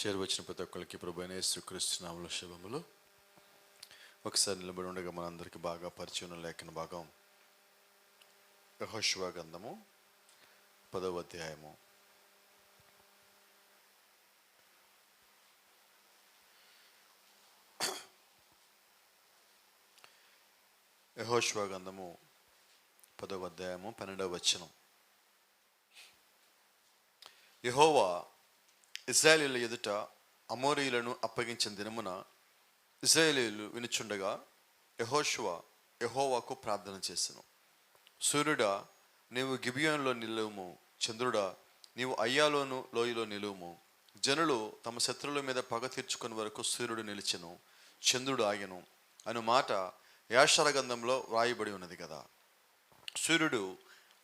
చేరువచ్చిన ప్రతి ఒక్కరికి ప్రభువైన యేసుక్రీస్తు నామములో శుభములు. ఒకసారి నిలబడి ఉండగా మనందరికీ బాగా పరిచయం లేఖన భాగం యెహోషువ గ్రంథము 10వ అధ్యాయము. యెహోషువ గ్రంథము 10వ అధ్యాయము 12వ వచనం. యెహోవా ఇశ్రాయేలీయుల ఎదుట అమోరీయులను అప్పగించిన దినమున ఇశ్రాయేలీయులు వినుచుండగా యెహోషువ యెహోవాకు ప్రార్థన చేసెను. సూర్యుడా, నీవు గిబియోనులో నిలువుము, చంద్రుడా, నీవు అయ్యాలోను లోయలో నిలువుము. జనులు తమ శత్రువుల మీద పగ తీర్చుకుని వరకు సూర్యుడు నిలిచెను, చంద్రుడు ఆగెను అను మాట యాషార గ్రంథంలో వ్రాయబడి ఉన్నది కదా. సూర్యుడు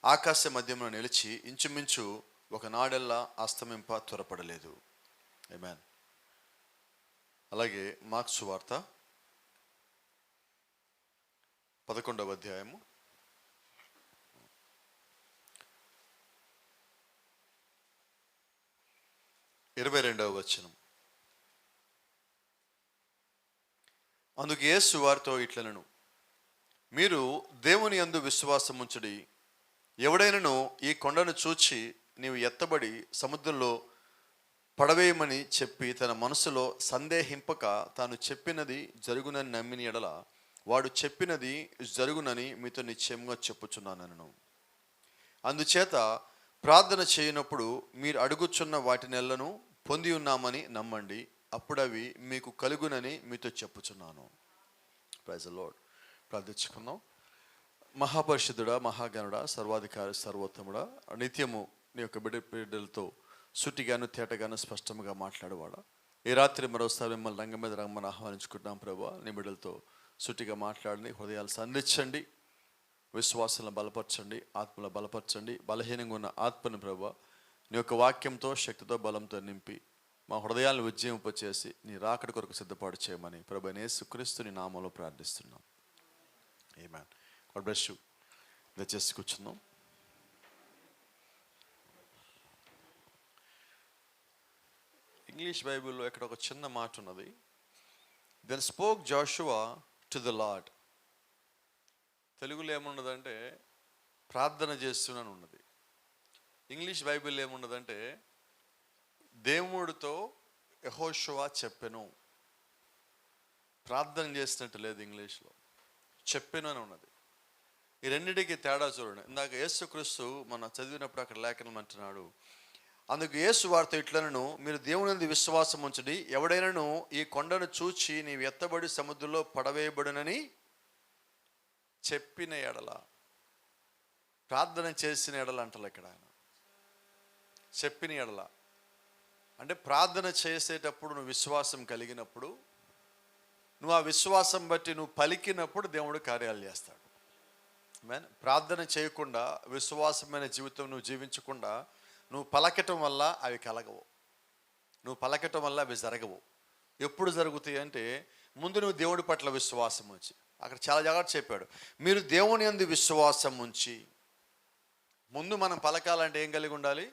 ఆకాశ మధ్యంలో నిలిచి ఇంచుమించు ఒక నాడెల్లా అస్తమింప త్వరపడలేదు. ఆమేన్. అలాగే మార్కు సువార్త 11వ అధ్యాయము 22వ వచనం. అందుకు యేసు వారితో ఇట్లనెను, మీరు దేవుని యందు విశ్వాసం ఉంచుడి. ఎవడైనను ఈ కొండను చూచి నీవు ఎత్తబడి సముద్రంలో పడవేయమని చెప్పి తన మనసులో సందేహింపక తాను చెప్పినది జరుగునని నమ్మిన ఎడల వాడు చెప్పినది జరుగునని మీతో నిశ్చయంగా చెప్పుచున్నాను. అందుచేత ప్రార్థన చేయనప్పుడు మీరు అడుగుచున్న వాటినెల్లను పొంది ఉన్నామని నమ్మండి, అప్పుడు అవి మీకు కలుగునని మీతో చెప్పుచున్నాను. Praise the Lord. ప్రార్థించుకుందాం. మహాపరిశుద్ధుడా, మహాగణుడా, సర్వాధికారి, సర్వోత్తముడా, నిత్యము నీ యొక్క బిడ్డలతో సుటిగాను తేటగాను స్పష్టంగా మాట్లాడేవాడా, ఈ రాత్రి మరోసారి మిమ్మల్ని రంగం మీద రమ్మని ఆహ్వానించుకుంటున్నాం ప్రభువా. నీ బిడ్డలతో సుటిగా మాట్లాడండి, హృదయాలు సంధించండి, విశ్వాసాలను బలపరచండి, ఆత్మలో బలపరచండి. బలహీనంగా ఉన్న ఆత్మని ప్రభువా నీ యొక్క వాక్యంతో, శక్తితో, బలంతో నింపి మా హృదయాలను ఉజ్జీవింపచేసి నీ రాకడ కొరకు సిద్ధపాటు చేయమని ప్రభువైన యేసుక్రీస్తు నీ నామములో ప్రార్థిస్తున్నాం. ఆమేన్. God bless you. దయచేసి కూర్చుందాం. ఇంగ్లీష్ బైబిల్లో ఇక్కడ ఒక చిన్న మాట ఉన్నది. Then spoke Joshua to the Lord. తెలుగులో ఏమున్నదంటే ప్రార్థన చేస్తున్నాను ఉన్నది. ఇంగ్లీష్ బైబిల్ ఏమున్నదంటే దేవుడితో యెహోషువ చెప్పెను. ప్రార్థన చేసినట్టు లేదు, ఇంగ్లీష్లో చెప్పెను అని ఉన్నది. ఈ రెండింటికి తేడా చూడండి. ఇందాక యేసుక్రీస్తు మనం చదివినప్పుడు అక్కడ లేఖనం అంటున్నాడు, అందుకు యేసు వారితో ఇట్లనెను, మీరు దేవుని యందు విశ్వాసం ఉంచుడి. ఎవడైనను ఈ కొండను చూచి నీవు ఎత్తబడి సముద్రంలో పడవేయబడునని చెప్పిన ఎడల, ప్రార్థన చేసిన ఎడల అంటలే ఇక్కడ ఆయన, చెప్పిన ఎడల అంటే ప్రార్థన చేసేటప్పుడు నువ్వు విశ్వాసం కలిగినప్పుడు, నువ్వు ఆ విశ్వాసం బట్టి నువ్వు పలికినప్పుడు దేవుడు కార్యాలు చేస్తాడు. ఆమేన్. ప్రార్థన చేయకుండా విశ్వాసమైన జీవితం నువ్వు జీవించకుండా నువ్వు పలకటం వల్ల అవి కలగవు, నువ్వు పలకటం వల్ల అవి జరగవు. ఎప్పుడు జరుగుతాయి అంటే ముందు నువ్వు దేవుడి పట్ల విశ్వాసం ఉంచి, అక్కడ చాలా జాగ్రత్త చెప్పాడు, మీరు దేవుని యందు విశ్వాసం ఉంచి. ముందు మనం పలకాలంటే ఏం కలిగి ఉండాలి?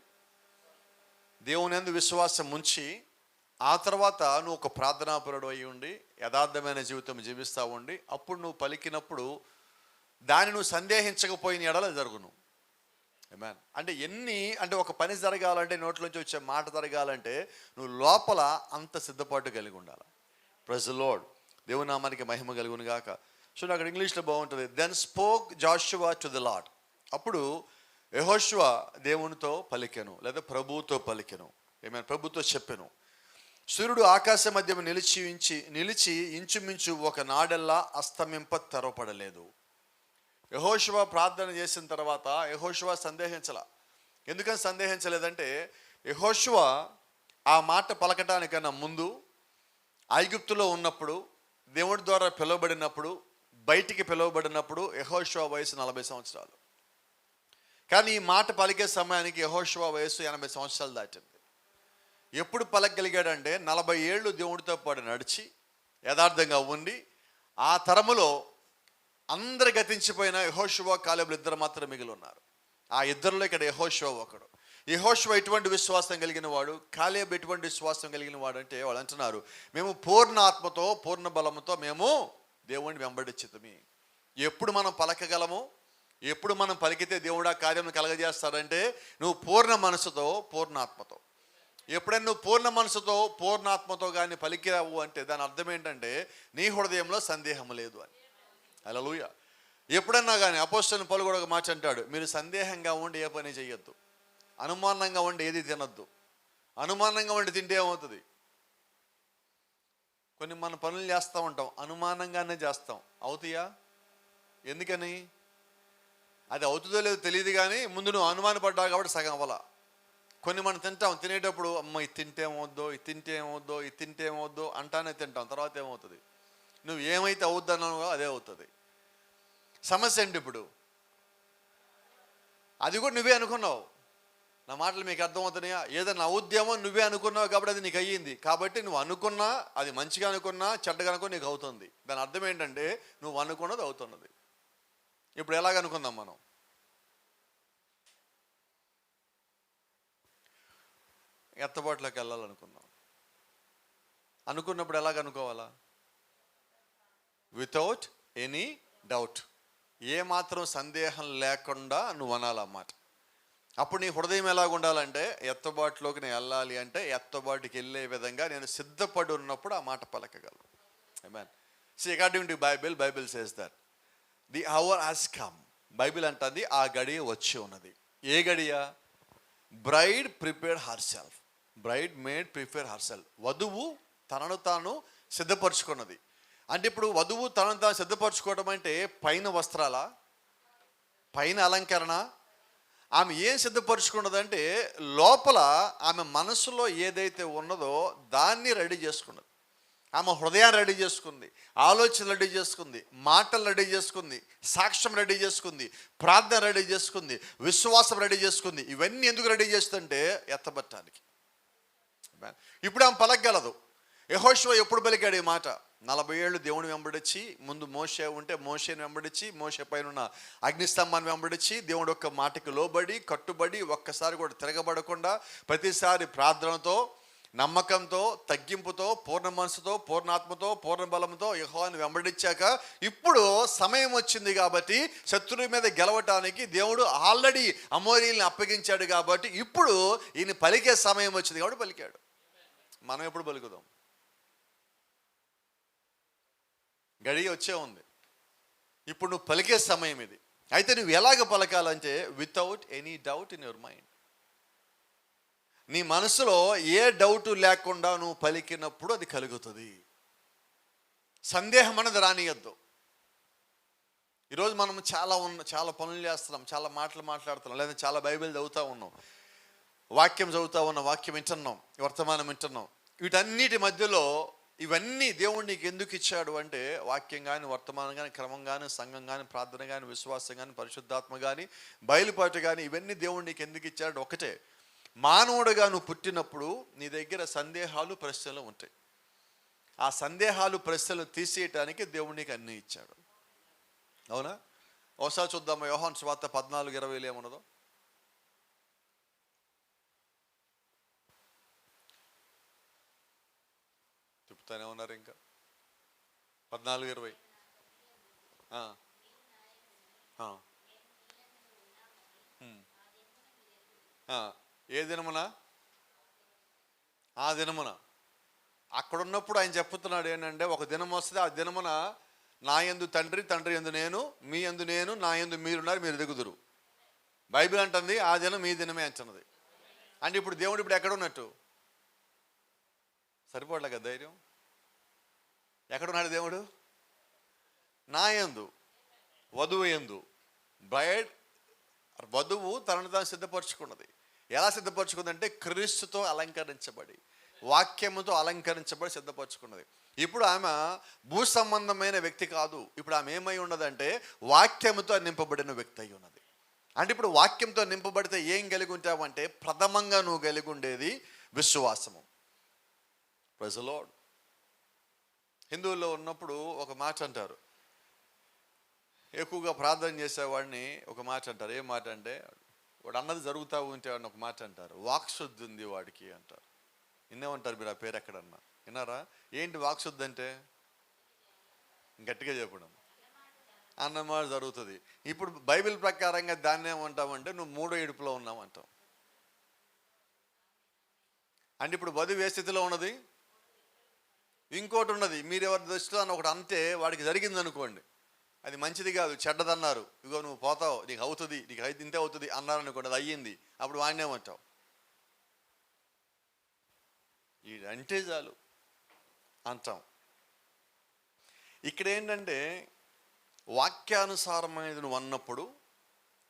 దేవుని యందు విశ్వాసం ఉంచి, ఆ తర్వాత నువ్వు ఒక ప్రార్థనాపరుడు అయి ఉండి యథార్థమైన జీవితం జీవిస్తూ ఉండి, అప్పుడు నువ్వు పలికినప్పుడు దాన్ని నువ్వు సందేహించకపోయిన ఎడల జరుగును. ఆమేన్. అంటే ఒక పని జరగాలంటే, నోట్లోంచి వచ్చే మాట జరగాలంటే నువ్వు లోపల అంత సిద్ధపాటు కలిగి ఉండాలి. Praise the Lord. దేవుని నామానికి మహిమ కలుగును గాక. సో అక్కడ ఇంగ్లీష్లో బాగుంటుంది, then spoke Joshua to the Lord. అప్పుడు యెహోషువ దేవునితో పలికెను, లేదా ప్రభువుతో పలికెను. ఆమేన్. ప్రభుతో చెప్పెను. సూర్యుడు ఆకాశ మధ్యము నిలిచి ఇంచుమించు ఒక నాడెల్లా అస్తమింప తెరవపడలేదు. యెహోషువ ప్రార్థన చేసిన తర్వాత యెహోషువ సందేహించలా. ఎందుకని సందేహించలేదంటే, యెహోషువ ఆ మాట పలకటానికన్నా ముందు ఐగుప్తులో ఉన్నప్పుడు, దేవుడి ద్వారా పిలువబడినప్పుడు, బయటికి పిలువబడినప్పుడు యెహోషువ వయసు 40 సంవత్సరాలు. కానీ ఈ మాట పలికే సమయానికి యెహోషువ వయసు 80 సంవత్సరాలు దాటింది. ఎప్పుడు పలకగలిగాడంటే 40 ఏళ్ళు దేవుడితో పాటు నడిచి యథార్థంగా ఉండి, ఆ తరములో అందరు గతించిపోయిన యెహోషువ, కాలేబులు ఇద్దరు మాత్రం మిగిలి ఉన్నారు. ఆ ఇద్దరిలో ఇక్కడ యెహోషువ ఒకడు. యెహోషువ ఎటువంటి విశ్వాసం కలిగిన వాడు, కాలేబు ఎటువంటి విశ్వాసం కలిగిన వాడు అంటే వాళ్ళు అంటున్నారు, మేము పూర్ణ ఆత్మతో పూర్ణ బలముతో మేము దేవుణ్ణి వెంబడించితిమి. ఎప్పుడు మనం పలకగలము, ఎప్పుడు మనం పలికితే దేవుడు ఆ కార్యం కలగజేస్తాడంటే నువ్వు పూర్ణ మనసుతో పూర్ణాత్మతో. ఎప్పుడైనా నువ్వు పూర్ణ మనసుతో పూర్ణాత్మతో కానీ పలికిరావు అంటే దాని అర్థం ఏంటంటే నీ హృదయంలో సందేహం లేదు అని. హల్లెలూయా. ఎప్పుడన్నా కానీ అపోస్తలుడైన పౌలు కూడా ఒక మాట అంటాడు, మీరు సందేహంగా ఉండి ఏ పని చేయొద్దు, అనుమానంగా ఉండి ఏది తినొద్దు. అనుమానంగా ఉండి తింటే ఏమవుతుంది? కొన్ని మన పనులు చేస్తూ ఉంటాం, అనుమానంగానే చేస్తాం, అవుతాయా? ఎందుకని? అది అవుతుందో లేదో తెలియదు, కానీ ముందు నువ్వు అనుమానపడ్డావు కాబట్టి సగం అవ్వాల. కొన్ని మనం తింటాం, తినేటప్పుడు అమ్మ ఇది తింటే ఏమవుద్దో, ఇది తింటే ఏమవుద్దో, ఇది తింటే ఏమవుద్దో అంటానే తింటాం. తర్వాత ఏమవుతుంది? నువ్వు ఏమైతే అవుద్దన్నావో అదే అవుతుంది. సమస్య ఏంటి? ఇప్పుడు అది కూడా నువ్వే అనుకున్నావు. నా మాటలు మీకు అర్థమవుతున్నాయా? ఏదైనా అవుద్దేమో నువ్వే అనుకున్నావు కాబట్టి అది నీకు అయ్యింది. కాబట్టి నువ్వు అనుకున్నా, అది మంచిగా అనుకున్నా చెడ్డగా అనుకున్నా నీకు అవుతుంది. దాని అర్థం ఏంటంటే నువ్వు అనుకున్నది అవుతున్నది. ఇప్పుడు ఎలాగనుకుందాం, మనం ఎత్తబాటులోకి వెళ్ళాలనుకుందాం. అనుకున్నప్పుడు ఎలాగనుకోవాలా? వితౌట్ ఎనీ డౌట్, ఏమాత్రం సందేహం లేకుండా నువ్వు అనాలన్నమాట. అప్పుడు నీ హృదయం ఎలాగ ఉండాలంటే, ఎత్తబాటులోకి నేను వెళ్ళాలి అంటే ఎత్తబాటుకి వెళ్ళే విధంగా నేను సిద్ధపడి ఉన్నప్పుడు ఆ మాట పలకగలను. ఆమేన్. See, according to Bible says that the hour has come. Bible అంటుంది ఆ గడియ వచ్చి ఉన్నది. ఏ గడియ? Braid prepared her self. Braid made prepare her self. వధువు తనను తాను సిద్ధపరచుకున్నది. అంటే ఇప్పుడు వధువు తనను తాను సిద్ధపరచుకోవడం అంటే పైన వస్త్రాల, పైన అలంకరణ. ఆమె ఏం సిద్ధపరచుకున్నదంటే లోపల ఆమె మనసులో ఏదైతే ఉన్నదో దాన్ని రెడీ చేసుకున్నది. ఆమె హృదయాన్ని రెడీ చేసుకుంది, ఆలోచన రెడీ చేసుకుంది, మాటలు రెడీ చేసుకుంది, సాక్ష్యం రెడీ చేసుకుంది, ప్రార్థన రెడీ చేసుకుంది, విశ్వాసం రెడీ చేసుకుంది. ఇవన్నీ ఎందుకు రెడీ చేస్తుంటే ఎత్తబట్టడానికి. ఇప్పుడు ఆమె పలకగలదు. యెహోషువ ఎప్పుడు పలికాడు ఈ మాట? 40 ఏళ్ళు దేవుని వెంబడించి, ముందు మోషే ఉంటే మోషేని వెంబడించి, మోషే పైన ఉన్న అగ్నిస్తంభాన్ని వెంబడించి, దేవుడు ఒక్క మాటకి లోబడి కట్టుబడి ఒక్కసారి కూడా తిరగబడకుండా ప్రతిసారి ప్రార్థనతో, నమ్మకంతో, తగ్గింపుతో, పూర్ణ మనసుతో, పూర్ణాత్మతో, పూర్ణ బలంతో యెహోవాను వెంబడించాక ఇప్పుడు సమయం వచ్చింది కాబట్టి, శత్రువు మీద గెలవటానికి దేవుడు ఆల్రెడీ అమోరీల్ని అప్పగించాడు కాబట్టి ఇప్పుడు ఈయన పలికే సమయం వచ్చింది కాబట్టి పలికాడు. మనం ఎప్పుడు పలుకుదాం? గడియ వచ్చే ఉంది. ఇప్పుడు నువ్వు పలికే సమయం ఇది. అయితే నువ్వు ఎలాగ పలకాలంటే without any doubt in your mind. నీ మనసులో ఏ డౌట్ లేకుండా నువ్వు పలికినప్పుడు అది కలుగుతుంది. సందేహం అనేది రానియద్దు. ఈరోజు మనం చాలా పనులు చేస్తున్నాం, చాలా మాటలు మాట్లాడుతున్నాం, లేదా చాలా బైబిల్ చదువుతూ ఉన్నాం, వాక్యం చదువుతూ ఉన్నాం, వాక్యం వింటున్నాం, వర్తమానం వింటున్నాం. వీటన్నిటి మధ్యలో ఇవన్నీ దేవుడు నీకు ఎందుకు ఇచ్చాడు అంటే వాక్యం కానీ, వర్తమానం కానీ, క్రమం కానీ, సంఘం కానీ, ప్రార్థన కానీ, విశ్వాసం కానీ, పరిశుద్ధాత్మ కానీ, బయలుపాటు కానీ, ఇవన్నీ దేవుడు నీకు ఎందుకు ఇచ్చాడు? ఒకటే, మానవుడుగా నువ్వు పుట్టినప్పుడు నీ దగ్గర సందేహాలు, ప్రశ్నలు ఉంటాయి. ఆ సందేహాలు, ప్రశ్నలు తీసేయటానికి దేవుడు నీకు అన్నీ ఇచ్చాడు. అవునా? ఒకసారి చూద్దాం, యోహాను సువార్త 14:20 ఏమున్నదో. చెప్తానే ఉన్నారు ఇంకా. 14:20. ఏ దినమున? ఆ దినమున. అక్కడున్నప్పుడు ఆయన చెప్తున్నాడు ఏంటంటే, ఒక దినం వస్తుంది, ఆ దినమున నా యందు తండ్రి, తండ్రి యందు నేను, మీ యందు నేను, నా యందు మీరున్నారు, మీరు దిగుదురు. బైబిల్ అంటుంది ఆ దినం ఈ దినమే అంటున్నది. అంటే ఇప్పుడు దేవుడు ఇప్పుడు ఎక్కడ ఉన్నట్టు? సరిపోట్లే కదా ధైర్యం. ఎక్కడున్నాడు దేవుడు? నా యందు, వధువు యందు. బ్రైడ్, వధువు తనను తాను సిద్ధపరచుకున్నది. ఎలా సిద్ధపరచుకుందంటే క్రీస్తుతో అలంకరించబడి, వాక్యముతో అలంకరించబడి సిద్ధపరచుకున్నది. ఇప్పుడు ఆమె భూ సంబంధమైన వ్యక్తి కాదు. ఇప్పుడు ఆమె ఏమై ఉన్నదంటే వాక్యముతో నింపబడిన వ్యక్తి అయి ఉన్నది. అంటే ఇప్పుడు వాక్యంతో నింపబడితే ఏం కలిగి ఉంటావంటే ప్రథమంగా నువ్వు కలిగి ఉండేది విశ్వాసము. Praise the Lord. హిందువుల్లో ఉన్నప్పుడు ఒక మాట అంటారు, ఎక్కువగా ప్రార్థన చేసేవాడిని ఒక మాట అంటారు. ఏం మాట అంటే, వాడు అన్నది జరుగుతూ ఉంటే అని ఒక మాట అంటారు, వాక్శుద్ధి ఉంది వాడికి అంటారు. వినేమంటారు మీరు ఆ పేరు ఎక్కడన్నా విన్నారా? ఏంటి వాక్శుద్ధి అంటే? గట్టిగా చెప్పడం, అన్నమాట జరుగుతుంది. ఇప్పుడు బైబిల్ ప్రకారంగా దాన్ని ఏమంటామంటే నువ్వు మూడో ఏడుపులో ఉన్నావు అంటాం. అంటే ఇప్పుడు వధువు ఏ స్థితిలో ఉన్నది? ఇంకోటి ఉన్నది. మీరు ఎవరి దృష్టిలో అని ఒకటి అంతే వాడికి జరిగింది అనుకోండి, అది మంచిది కాదు, చెడ్డదన్నారు, ఇగో నువ్వు పోతావు, నీకు అవుతుంది, నీకు అయితే ఇంతే అవుతుంది అన్నారు అనుకోండి, అది అయ్యింది. అప్పుడు వాడినేమంటావు? అంటే చాలు అంటాం. ఇక్కడ ఏంటంటే వాక్యానుసారమైనది నువ్వు అన్నప్పుడు,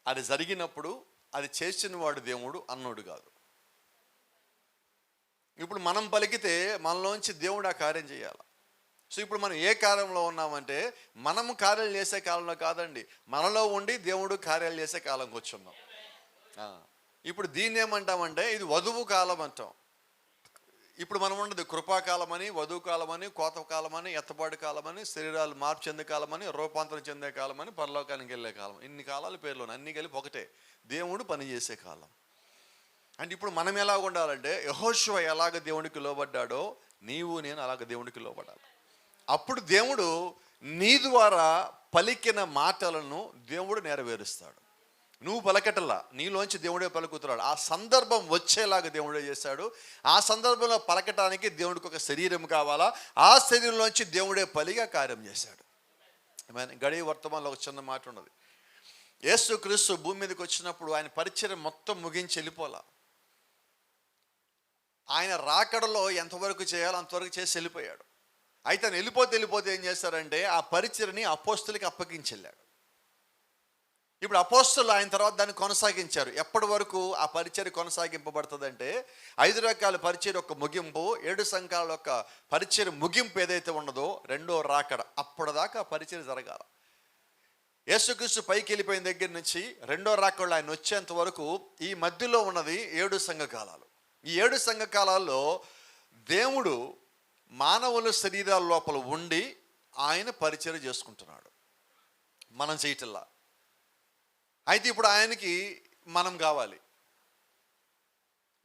అది జరిగినప్పుడు, అది చేసిన వాడు దేవుడు అన్నోడు కాదు. ఇప్పుడు మనం పలికితే మనలోంచి దేవుడు ఆ కార్యం చేయాలి. సో ఇప్పుడు మనం ఏ కాలంలో ఉన్నామంటే మనము కార్యాలు చేసే కాలంలో కాదండి, మనలో ఉండి దేవుడు కార్యాలు చేసే కాలంకి వచ్చున్నాం. ఇప్పుడు దీన్ని ఏమంటామంటే ఇది వధువు కాలం అంటాం. ఇప్పుడు మనం ఉండదు కృపాకాలం అని, వధువు కాలం అని, కోత కాలం అని, ఎత్తపాటు కాలం అని, శరీరాలు మార్పు చెందే కాలం అని, రూపాంతరం చెందే కాలం అని, పరలోకానికి వెళ్ళే కాలం. ఇన్ని కాలాల పేర్లోనే అన్ని కలిపి ఒకటే, దేవుడు పనిచేసే కాలం. అంటే ఇప్పుడు మనం ఎలా ఉండాలంటే యెహోషువ ఎలాగ దేవుడికి లోబడ్డాడో నీవు నేను అలాగ దేవుడికి లోబడాలి. అప్పుడు దేవుడు నీ ద్వారా పలికిన మాటలను దేవుడు నెరవేరుస్తాడు. నువ్వు పలకటల్లా, నీలోంచి దేవుడే పలుకుతున్నాడు. ఆ సందర్భం వచ్చేలాగా దేవుడే చేశాడు. ఆ సందర్భంలో పలకటానికి దేవుడికి ఒక శరీరం కావాలా, ఆ శరీరంలోంచి దేవుడే పలిగా కార్యం చేశాడు. గడియ వర్తమానంలో ఒక చిన్న మాట ఉన్నది. యేసుక్రీస్తు భూమి మీదకి వచ్చినప్పుడు ఆయన పరిచయం మొత్తం ముగించి వెళ్ళిపోలా. ఆయన రాకడలో ఎంతవరకు చేయాలో అంతవరకు చేసి వెళ్ళిపోయాడు. అయితే ఆయన వెళ్ళిపోతే ఏం చేశారంటే ఆ పరిచర్ని అపోస్తులకి అప్పగించెళ్ళాడు. ఇప్పుడు అపోస్తులు ఆయన తర్వాత దాన్ని కొనసాగించారు. ఎప్పటి వరకు ఆ పరిచర్య కొనసాగింపబడుతుందంటే 5 రకాల పరిచర్య ఒక ముగింపు, 7 సంఘాల యొక్క పరిచర్య ముగింపు ఏదైతే ఉన్నదో రెండో రాకడ, అప్పటిదాకా పరిచర్య జరగాల. యేసుక్రీస్తు పైకి వెళ్ళిపోయిన దగ్గర నుంచి రెండో రాకడలో ఆయన వచ్చేంత వరకు ఈ మధ్యలో ఉన్నది 7 సంఘకాలాలు. ఈ 7 సంఘకాలాల్లో దేవుడు మానవుల శరీరాల లోపల ఉండి ఆయన పరిచర్య చేసుకుంటున్నాడు, మనం చేయటల్లా. అయితే ఇప్పుడు ఆయనకి మనం కావాలి.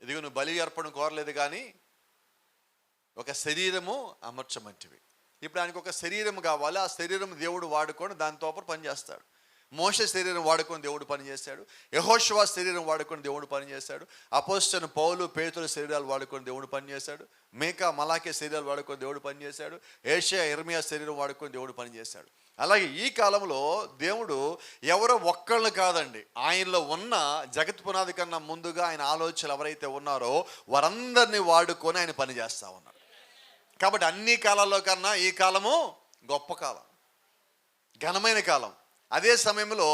ఇదిగో నువ్వు బలి అర్పణ కోరలేదు కానీ ఒక శరీరము అమర్చమంటివి. ఇప్పుడు ఆయనకు ఒక శరీరం కావాలి. ఆ శరీరం దేవుడు వాడుకొని దానితో పనిచేస్తాడు. మోషే శరీరం వాడుకొని దేవుడు పనిచేశాడు. యెహోషువ శరీరం వాడుకొని దేవుడు పనిచేశాడు. అపోస్తలుడైన పౌలు, పేతురు శరీరాలు వాడుకొని దేవుడు పనిచేశాడు. మేకా, మలాకే శరీరాలు వాడుకొని దేవుడు పనిచేశాడు. ఏషియా, ఇర్మియా శరీరం వాడుకొని దేవుడు పనిచేశాడు. అలాగే ఈ కాలంలో దేవుడు ఎవరో ఒక్కళ్ళు కాదండి, ఆయనలో ఉన్న జగత్ పునాది కన్నా ముందుగా ఆయన ఆలోచనలు ఎవరైతే ఉన్నారో వారందరినీ వాడుకొని ఆయన పనిచేస్తూ ఉన్నాడు. కాబట్టి అన్ని కాలాల్లో కన్నా ఈ కాలము గొప్ప కాలం, ఘనమైన కాలం. అదే సమయంలో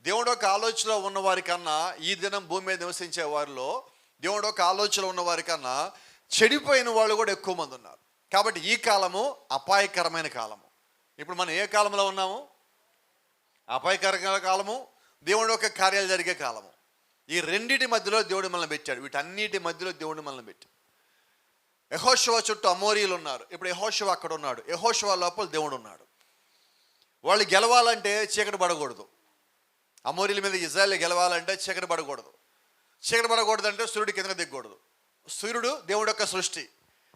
దేవుడు ఒక ఆలోచనలో ఉన్నవారి కన్నా, ఈ దినం భూమి మీద నివసించే వారిలో దేవుడు ఒక ఆలోచనలో ఉన్నవారి కన్నా చెడిపోయిన వాళ్ళు కూడా ఎక్కువ మంది ఉన్నారు. కాబట్టి ఈ కాలము అపాయకరమైన కాలము. ఇప్పుడు మనం ఏ కాలంలో ఉన్నాము? అపాయకరమైన కాలము, దేవుడు ఒక కార్యాలు జరిగే కాలము. ఈ రెండింటి మధ్యలో దేవుడు మనల్ని పెట్టాడు. వీటన్నిటి మధ్యలో దేవుడు మనల్ని పెట్టాడు. యెహోషువ చుట్టూ అమోరీలు ఉన్నారు. ఇప్పుడు యెహోషువ అక్కడ ఉన్నాడు. యెహోషువ లోపల దేవుడు ఉన్నాడు. వాళ్ళు గెలవాలంటే చీకటి పడకూడదు. అమోరీల మీద ఇజ్రాయెల్ గెలవాలంటే చీకటి పడకూడదు. చీకటి పడకూడదంటే సూర్యుడు కిందకు దిగకూడదు. సూర్యుడు దేవుడు యొక్క సృష్టి.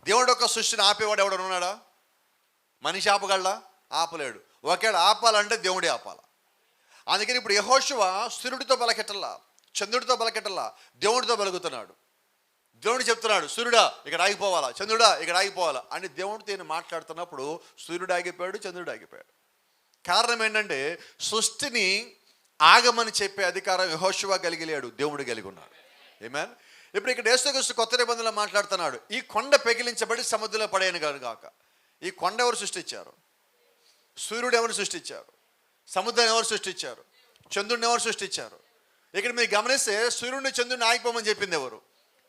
దేవుడు యొక్క సృష్టిని ఆపేవాడు ఎవడు ఉన్నాడా? మనిషి ఆపగలడా? ఆపలేడు. ఒకవేళ ఆపాలంటే దేవుడే ఆపాల. అందుకని ఇప్పుడు యెహోషువ సూర్యుడితో బలకెట్టల్లా, చంద్రుడితో బలకెట్టల్లా, దేవుడితో బలుగుతున్నాడు. దేవుడు చెప్తున్నాడు, సూర్యుడా ఇక్కడ ఆగిపోవాలా, చంద్రుడా ఇక్కడ ఆగిపోవాలా అని దేవుడితో నేను మాట్లాడుతున్నప్పుడు సూర్యుడు ఆగిపోయాడు, చంద్రుడు ఆగిపోయాడు. కారణం ఏంటంటే సృష్టిని ఆగమని చెప్పే అధికారం యెహోషువ కలిగి లేడు, దేవుడు కలిగి ఉన్నాడు. ఆమేన్. ఇప్పుడు ఇక్కడ యేసుక్రీస్తు కొత్త నిబంధనలో మాట్లాడుతున్నాడు. ఈ కొండ పెకిలించబడి సముద్రంలో పడేయను గాక. ఈ కొండ ఎవరు సృష్టించారు? సూర్యుడు ఎవరు సృష్టించారు? సముద్రం ఎవరు సృష్టించారు? చంద్రుడిని ఎవరు సృష్టించారు? ఇక్కడ మీరు గమనిస్తే సూర్యుడిని చంద్రుడిని ఆగిపోమని చెప్పింది ఎవరు?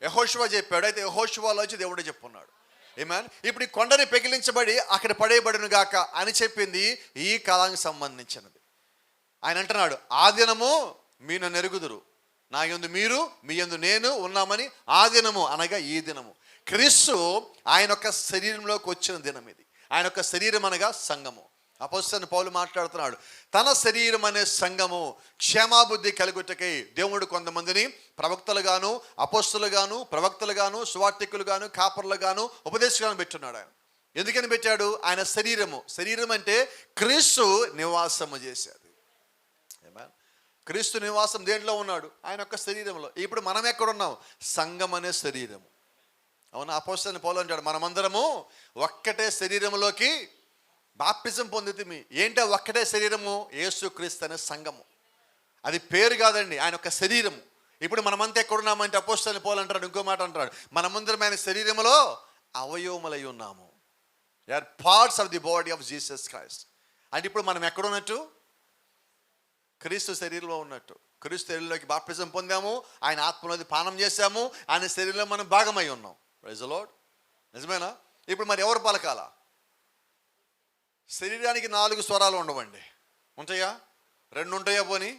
యెహోషువ చెప్పాడు. అయితే యెహోషువలోంచి దేవుడే చెప్పున్నాడు. ఆమేన్. ఇప్పుడు ఈ కొండని పెకిలించబడి అక్కడ పడేయబడును గాక అని చెప్పింది ఈ కాలానికి సంబంధించినది. ఆయన అంటున్నాడు, ఆ దినము మీ నన్ను ఎరుగుదురు, నా యందు మీరు, మీ యందు నేను ఉన్నామని. ఆ దినము అనగా ఈ దినము క్రీస్తు ఆయన యొక్క శరీరంలోకి వచ్చిన దినం ఇది. ఆయన యొక్క శరీరం అనగా సంఘము. అపోస్తలుడైన పౌలు మాట్లాడుతున్నాడు, తన శరీరం అనే సంఘము క్షేమాబుద్ధి కలుగుటకై దేవుడు కొంతమందిని ప్రవక్తలుగాను, అపోస్తలుగాను, ప్రవక్తలుగాను, సువార్తికులుగాను, కాపర్లుగాను, ఉపదేశకులను పెట్టున్నాడు. ఆయన ఎందుకని పెట్టాడు? ఆయన శరీరం అంటే క్రీస్తు నివాసము చేశాడు. క్రీస్తు నివాసం దేంట్లో ఉన్నాడు? ఆయన యొక్క శరీరంలో. ఇప్పుడు మనం ఎక్కడున్నాం? సంఘం అనే శరీరము. అవునా? అపోస్తలుడైన పౌలు అంటాడు, మనమందరము ఒక్కటే శరీరంలోకి బాప్తిజం పొందితిమి. ఏంటో ఒక్కటే శరీరము? యేసుక్రీస్తు అనే సంఘము. అది పేరు కాదండి, ఆయన యొక్క శరీరము. ఇప్పుడు మనమంతా ఎక్కడున్నామంటే అపోస్తలుడైన పౌలు అంటాడు, ఇంకో మాట అంటాడు, మనమందరం ఆయన శరీరంలో అవయవములై ఉన్నాము. Are parts of the body of Jesus Christ. అంటే ఇప్పుడు మనం ఎక్కడున్నట్టు? క్రీస్తు శరీరంలో ఉన్నట్టు. క్రీస్తు శరీరంలోకి బాప్తిజం పొందాము, ఆయన ఆత్మలోది పానం చేశాము, ఆయన శరీరంలో మనం భాగమై ఉన్నాం. Praise the Lord. నిజమేనా? ఇప్పుడు మరి ఎవరు పలకాలా? శరీరానికి 4 స్వరాలు ఉండవండి. ఉంటాయా? 2 ఉంటాయా? పోనీ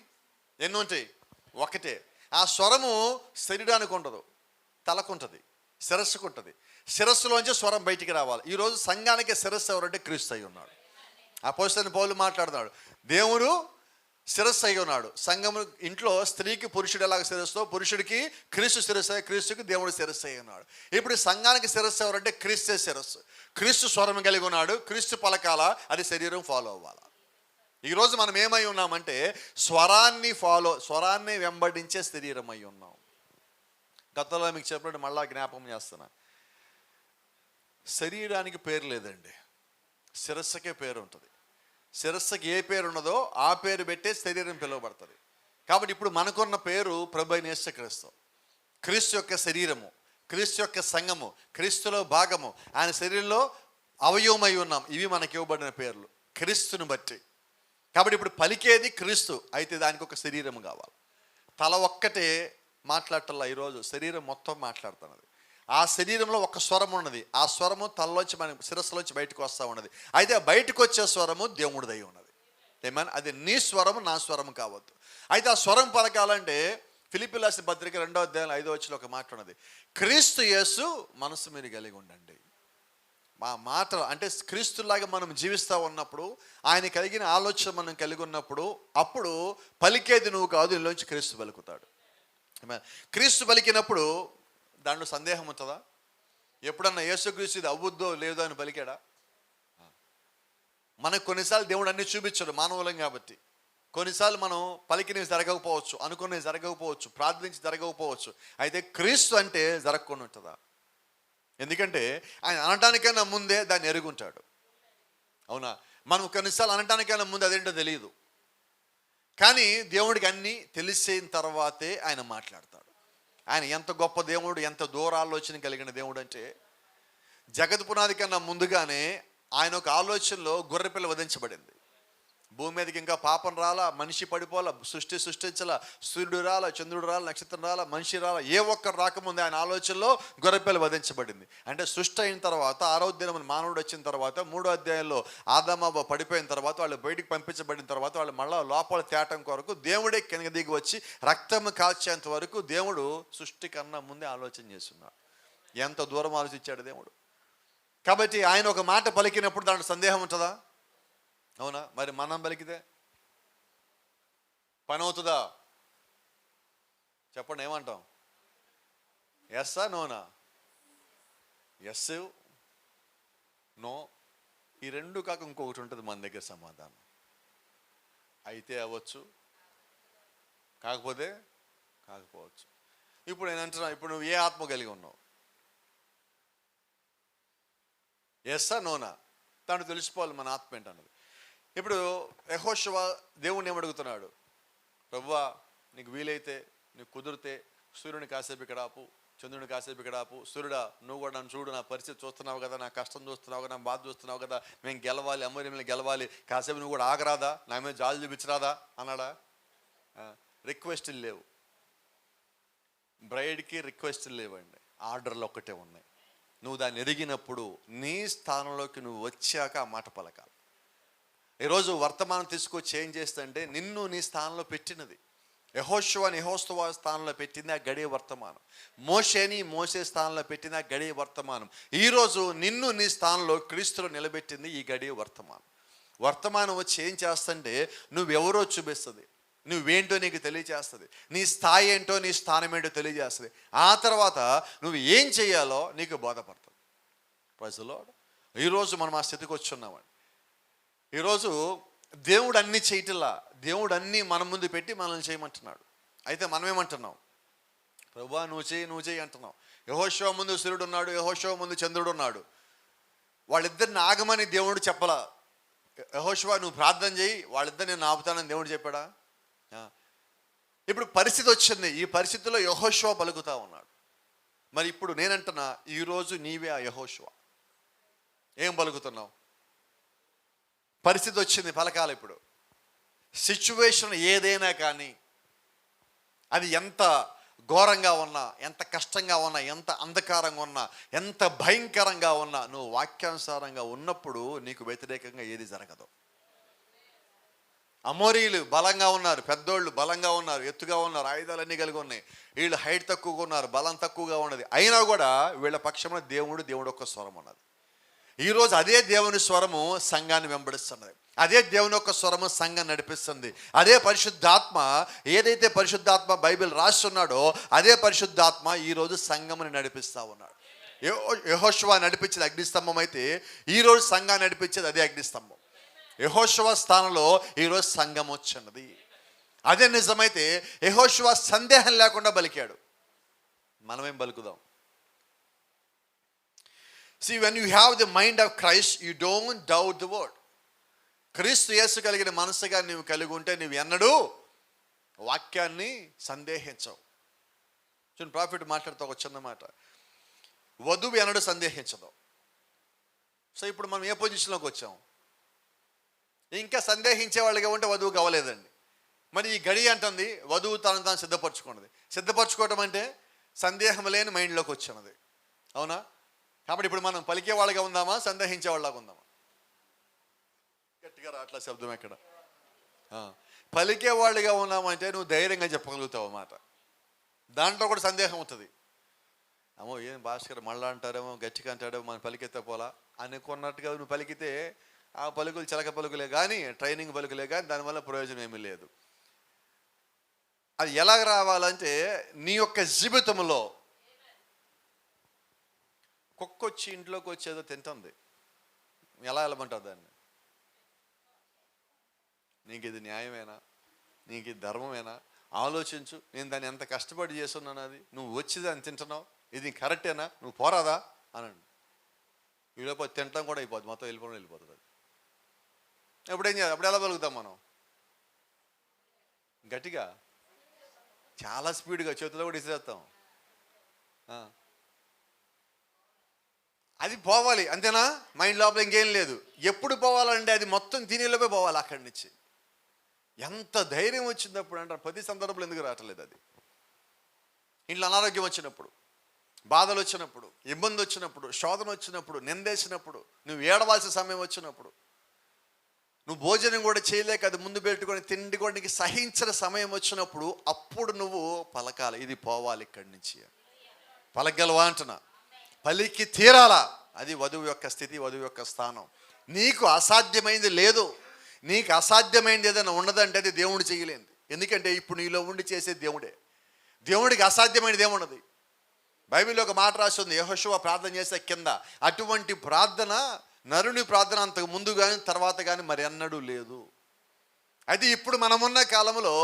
ఎన్ని ఉంటాయి? ఒకటే. ఆ స్వరము శరీరానికి ఉండదు, తలకు ఉంటుంది, శిరస్సుకు ఉంటుంది. శిరస్సులోంచి స్వరం బయటికి రావాలి. ఈరోజు సంఘానికి శిరస్సు ఎవరంటే క్రీస్తు అయి ఉన్నాడు. అపోస్తలుడైన పౌలు మాట్లాడుతున్నాడు, దేవుడు శిరస్సు అయి ఉన్నాడు. సంఘము ఇంట్లో స్త్రీకి పురుషుడు ఎలాగ శిరస్సుతో, పురుషుడికి క్రీస్తు శిరస్సు, క్రీస్తుకి దేవుడు శిరస్సు అయి ఉన్నాడు. ఇప్పుడు సంఘానికి శిరస్సు ఎవరంటే క్రీస్తే శిరస్సు. క్రీస్తు స్వరం కలిగి ఉన్నాడు, క్రీస్తు పలకాల, అది శరీరం ఫాలో అవ్వాలా. ఈరోజు మనం ఏమై ఉన్నామంటే స్వరాన్ని వెంబడించే శరీరం అయి ఉన్నాం. గతంలో మీకు చెప్పినట్టు మళ్ళా జ్ఞాపకం చేస్తున్నా, శరీరానికి పేరు లేదండి, శిరస్సుకే పేరు ఉంటుంది. శిరస్సుకి ఏ పేరు ఉన్నదో ఆ పేరు పెట్టే శరీరం పిలువబడుతుంది. కాబట్టి ఇప్పుడు మనకున్న పేరు ప్రభు అయిన యేసుక్రీస్తు. క్రీస్తు యొక్క శరీరము, క్రీస్తు యొక్క సంఘము, క్రీస్తులో భాగము, ఆయన శరీరంలో అవయవమై ఉన్నాం. ఇవి మనకి ఇవ్వబడిన పేర్లు క్రీస్తుని బట్టి. కాబట్టి ఇప్పుడు పలికేది క్రీస్తు అయితే దానికి ఒక శరీరం కావాలి. తల ఒక్కటే మాట్లాడటల్లా, ఈరోజు శరీరం మొత్తం మాట్లాడుతున్నది. ఆ శరీరంలో ఒక స్వరం ఉన్నది, ఆ స్వరము తలలోంచి మన శిరస్సులోంచి బయటకు వస్తూ ఉన్నది. అయితే బయటకు వచ్చే స్వరము దేవుడిదై ఉన్నది. ఏమన్నా అది నీ స్వరము నా స్వరము కావద్దు. అయితే ఆ స్వరం పలకాలంటే ఫిలిప్పీయులకు రాసిన పత్రిక 2వ అధ్యాయం 5వ వచనంలో ఒక మాట ఉన్నది, క్రీస్తు యేసు మనసు మీరు కలిగి ఉండండి. మా మాట అంటే క్రీస్తులాగా మనం జీవిస్తూ ఉన్నప్పుడు, ఆయన కలిగిన ఆలోచన మనం కలిగి ఉన్నప్పుడు, అప్పుడు పలికేది నువ్వు కాదు, నీలోంచి క్రీస్తు పలుకుతాడు. క్రీస్తు పలికినప్పుడు దాంట్లో సందేహం ఉంటుందా? ఎప్పుడన్నా యేసుక్రీస్తు ఇది అవ్వుద్దో లేదో అని పలికాడా? మనకు కొన్నిసార్లు దేవుడు అన్ని చూపించాడు మానవులం కాబట్టి. కొన్నిసార్లు మనం పలికినవి జరగకపోవచ్చు, అనుకున్నవి జరగకపోవచ్చు, ప్రార్థించి జరగకపోవచ్చు. అయితే క్రీస్తు అంటే జరగకుండా ఉంటుందా? ఎందుకంటే ఆయన అనటానికైనా ముందే దాన్ని ఎరుగుంటాడు. అవునా? మనం కొన్నిసార్లు అనటానికైనా ముందు అదేంటో తెలియదు, కానీ దేవుడికి అన్నీ తెలిసిన తర్వాతే ఆయన మాట్లాడతాడు. ఆయన ఎంత గొప్ప దేవుడు, ఎంత దూర ఆలోచన కలిగిన దేవుడు అంటే, జగత్ పునాది కన్నా ముందుగానే ఆయన ఒక ఆలోచనలో గొర్రెపిల్ల వధించబడింది. భూమి మీదకి ఇంకా పాపం రాలా, మనిషి పడిపోలా, సృష్టించలా, సూర్యుడు రాలా, చంద్రుడు రాలా, నక్షత్రం రాలా, మనిషి రాలా, ఏ ఒక్కరు రాకముందే ఆయన ఆలోచనలో గొర్రెపిల్ల వధించబడింది. అంటే సృష్టి అయిన తర్వాత 6వ దినం మానవుడు వచ్చిన తర్వాత 3వ అధ్యాయంలో ఆదామవ్వ పడిపోయిన తర్వాత వాళ్ళు బయటికి పంపించబడిన తర్వాత వాళ్ళు మళ్ళీ లోపల తేటం కొరకు దేవుడే కింద దిగి వచ్చి రక్తం కాల్చేంత వరకు దేవుడు సృష్టి కన్నా ముందే ఆలోచన చేస్తున్నాడు. ఎంత దూరం ఆలోచించాడు దేవుడు. కాబట్టి ఆయన ఒక మాట పలికినప్పుడు దాంట్లో సందేహం ఉంటుందా? అవునా? మరి మనం పలికితే పని అవుతుందా? చెప్పండి, ఏమంటాం? ఎస్సా నోనా? ఎస్ నో, ఈ రెండు కాక ఇంకొకటి ఉంటుంది మన దగ్గర సమాధానం. అయితే అవ్వచ్చు, కాకపోతే కాకపోవచ్చు. ఇప్పుడు నేను అంటున్నా, ఇప్పుడు నువ్వు ఏ ఆత్మ కలిగి ఉన్నావు? ఎస్సా నోనా? దాంట్లో తెలిసిపోవాలి మన ఆత్మ ఏంటన్నది. ఇప్పుడు యెహోషువ దేవుణ్ణి ఏమడుగుతున్నాడు? ప్రభువా, నీకు వీలైతే, నీకు కుదిరితే సూర్యుని కాసేపు ఇక్కడ ఆపు, చంద్రుని కాసేపు ఇక్కడ ఆపు. సూర్యుడా, నువ్వు కూడా నన్ను చూడు, నా పరిస్థితి చూస్తున్నావు కదా, నా కష్టం చూస్తున్నావు కదా, నా బాధ చూస్తున్నావు కదా, మేము గెలవాలి, అమూల్యమైన గెలవాలి, కాసేపు నువ్వు కూడా ఆగరాదా, నా మీద జాలి చూపించరాదా అన్నాడా? రిక్వెస్ట్లు లేవు, బ్రైడ్కి రిక్వెస్ట్లు లేవండి, ఆర్డర్లు ఒక్కటే ఉన్నాయి. నువ్వు దాన్ని ఎరిగినప్పుడు నీ స్థానంలోకి నువ్వు వచ్చాక ఆ మాట పలకాలి. ఈరోజు వర్తమానం తీసుకొచ్చి ఏం చేస్తుందంటే, నిన్ను నీ స్థానంలో పెట్టినది. యెహోషువని యెహోషువ స్థానంలో పెట్టింది ఆ గడియ వర్తమానం. మోషేని మోసే స్థానంలో పెట్టింది ఆ గడియ వర్తమానం. ఈరోజు నిన్ను నీ స్థానంలో క్రీస్తులో నిలబెట్టింది ఈ గడియ వర్తమానం. వర్తమానం వచ్చి ఏం చేస్తుంటే నువ్వెవరో చూపిస్తుంది, నువ్వేంటో నీకు తెలియజేస్తుంది, నీ స్థాయి ఏంటో నీ స్థానం ఏంటో తెలియజేస్తుంది. ఆ తర్వాత నువ్వు ఏం చేయాలో నీకు బోధపడుతుంది. Praise the lord. ఈరోజు మనం ఆ స్థితికి వచ్చి ఉన్నామండి. ఈరోజు దేవుడు అన్నీ చేయటంలా, దేవుడు అన్నీ మన ముందు పెట్టి మనల్ని చేయమంటున్నాడు. అయితే మనం ఏమంటున్నాం? ప్రభువా నువ్వు చేయి అంటున్నావు. యెహోషువ ముందు సూర్యుడు ఉన్నాడు, యెహోషువ ముందు చంద్రుడు ఉన్నాడు. వాళ్ళిద్దరిని ఆగమని దేవుడు చెప్పలా. యెహోషువ నువ్వు ప్రార్థన చేయి, వాళ్ళిద్దరు నేను ఆపుతానని దేవుడు చెప్పాడా? ఇప్పుడు పరిస్థితి వచ్చింది, ఈ పరిస్థితిలో యెహోషువ పలుకుతా ఉన్నాడు. మరి ఇప్పుడు నేనంటున్నా, ఈరోజు నీవే ఆ యెహోషువ. ఏం పలుకుతున్నావు? పరిస్థితి వచ్చింది, పలకాలి. ఇప్పుడు సిచ్యువేషన్ ఏదైనా కానీ, అది ఎంత ఘోరంగా ఉన్నా, ఎంత కష్టంగా ఉన్నా, ఎంత అంధకారంగా ఉన్నా, ఎంత భయంకరంగా ఉన్నా, నువ్వు వాక్యానుసారంగా ఉన్నప్పుడు నీకు వ్యతిరేకంగా ఏది జరగదు. అమోరీలు బలంగా ఉన్నారు, పెద్దోళ్ళు బలంగా ఉన్నారు, ఎత్తుగా ఉన్నారు, ఆయుధాలన్నీ కలిగి ఉన్నాయి. వీళ్ళు హైట్ తక్కువగా ఉన్నారు, బలం తక్కువగా ఉన్నది. అయినా కూడా వీళ్ళ పక్షంలో దేవుడు ఒక్క స్వరం ఉన్నది. ఈరోజు అదే దేవుని స్వరము సంఘాన్ని వెంబడిస్తున్నది, అదే దేవుని యొక్క స్వరము సంఘం నడిపిస్తుంది. అదే పరిశుద్ధాత్మ, ఏదైతే పరిశుద్ధాత్మ బైబిల్ రాస్తున్నాడో అదే పరిశుద్ధాత్మ ఈరోజు సంఘముని నడిపిస్తూ ఉన్నాడు. యెహోషువ నడిపించేది అగ్నిస్తంభం అయితే ఈరోజు సంఘాన్ని నడిపించేది అదే అగ్నిస్తంభం. యెహోషువ స్థానంలో ఈరోజు సంఘం వచ్చినది. అదే నిజమైతే యెహోషువ సందేహం లేకుండా పలికాడు, మనమేం పలుకుదాం? See, when you have the mind of Christ, you don't doubt the word. క్రీస్తు యేసు కలిగిన మనసుగా నీవు కలిగి ఉంటే నీవు ఎన్నడూ వాక్యాన్ని సందేహించవు. చూడండి, ప్రాఫిట్ మాట్లాడుతూ ఒక చిన్న మాట, వధువు ఎన్నడూ సందేహించదు. సో ఇప్పుడు మనం ఏ పొజిషన్లోకి వచ్చాం? ఇంకా సందేహించే వాళ్ళగా ఉంటే వధువు కావలేదండి. మరి ఈ గడి అంటుంది వధువు తనను తాను సిద్ధపరచుకున్నది. సిద్ధపరచుకోవటం అంటే సందేహం లేని మైండ్లోకి వచ్చినది, అవునా? కాబట్టి ఇప్పుడు మనం పలికే వాళ్ళగా ఉందామా, సందేహించే వాళ్ళగా ఉందామా? గట్టిగా రాట్లా శబ్దం ఎక్కడ? పలికే వాళ్ళుగా ఉన్నామంటే నువ్వు ధైర్యంగా చెప్పగలుగుతావు మాట. దాంట్లో కూడా సందేహం అవుతుంది. అమ్మో ఏం భాస్కర్ మళ్ళా అంటారేమో, గట్టిగా అంటాడేమో, మనం పలికెత్తే పోలా అనుకున్నట్టుగా నువ్వు పలికితే ఆ పలుకులు చిలక పలుకులే కానీ, ట్రైనింగ్ పలుకులే కానీ, దానివల్ల ప్రయోజనం ఏమీ లేదు. అది ఎలాగ రావాలంటే నీ యొక్క జీవితంలో కుక్కొచ్చి ఇంట్లోకి వచ్చేదో తింటుంది, ఎలా వెళ్ళమంటావు దాన్ని? నీకు ఇది న్యాయమేనా? నీకు ఇది ధర్మమేనా? ఆలోచించు. నేను దాన్ని ఎంత కష్టపడి చేస్తున్నాను, అది నువ్వు వచ్చి దాన్ని తింటున్నావు, ఇది కరెక్టేనా? నువ్వు పోరాదా అనండి. ఈలోపు తింటాం కూడా అయిపోద్ది, మొత్తం వెళ్ళిపోతుంది అది. ఎప్పుడేం చేయాలి? అప్పుడు ఎలా పలుకుతాం మనం? గట్టిగా, చాలా స్పీడ్గా, చేతిలో కూడా ఇసిరేస్తాం. అది పోవాలి అంతేనా? మైండ్ లోపల ఇంకేం లేదు. ఎప్పుడు పోవాలంటే అది మొత్తం తినేలోపే పోవాలి అక్కడి నుంచి. ఎంత ధైర్యం వచ్చింది అప్పుడు అంటారు. ప్రతి సందర్భంలో ఎందుకు రావట్లేదు? అది ఇంట్లో అనారోగ్యం వచ్చినప్పుడు, బాధలు వచ్చినప్పుడు, ఇబ్బంది వచ్చినప్పుడు, శోధన వచ్చినప్పుడు, నిందేసినప్పుడు, నువ్వు ఏడవాల్సిన సమయం వచ్చినప్పుడు, నువ్వు భోజనం కూడా చేయలేక అది ముందు పెట్టుకొని తిండి కూడా నీకు సహించిన సమయం వచ్చినప్పుడు, అప్పుడు నువ్వు పలకాలి, ఇది పోవాలి ఇక్కడి నుంచి. పలకగలవా అంటున్నా? పలికి తీరాలా. అది వధువు యొక్క స్థితి, వధువు యొక్క స్థానం. నీకు అసాధ్యమైంది లేదు. నీకు అసాధ్యమైంది ఏదైనా ఉన్నదంటే అది దేవుడు చేయలేంది. ఎందుకంటే ఇప్పుడు నీలో ఉండి చేసే దేవుడే. దేవుడికి అసాధ్యమైనది ఏమున్నది? బైబిల్లో ఒక మాట రాస్తుంది, యెహోషువ ప్రార్థన చేసే కింద అటువంటి ప్రార్థన, నరుని ప్రార్థన అంతకు ముందు కానీ తర్వాత కానీ మరి అన్నడూ లేదు. అది ఇప్పుడు మనమున్న కాలంలో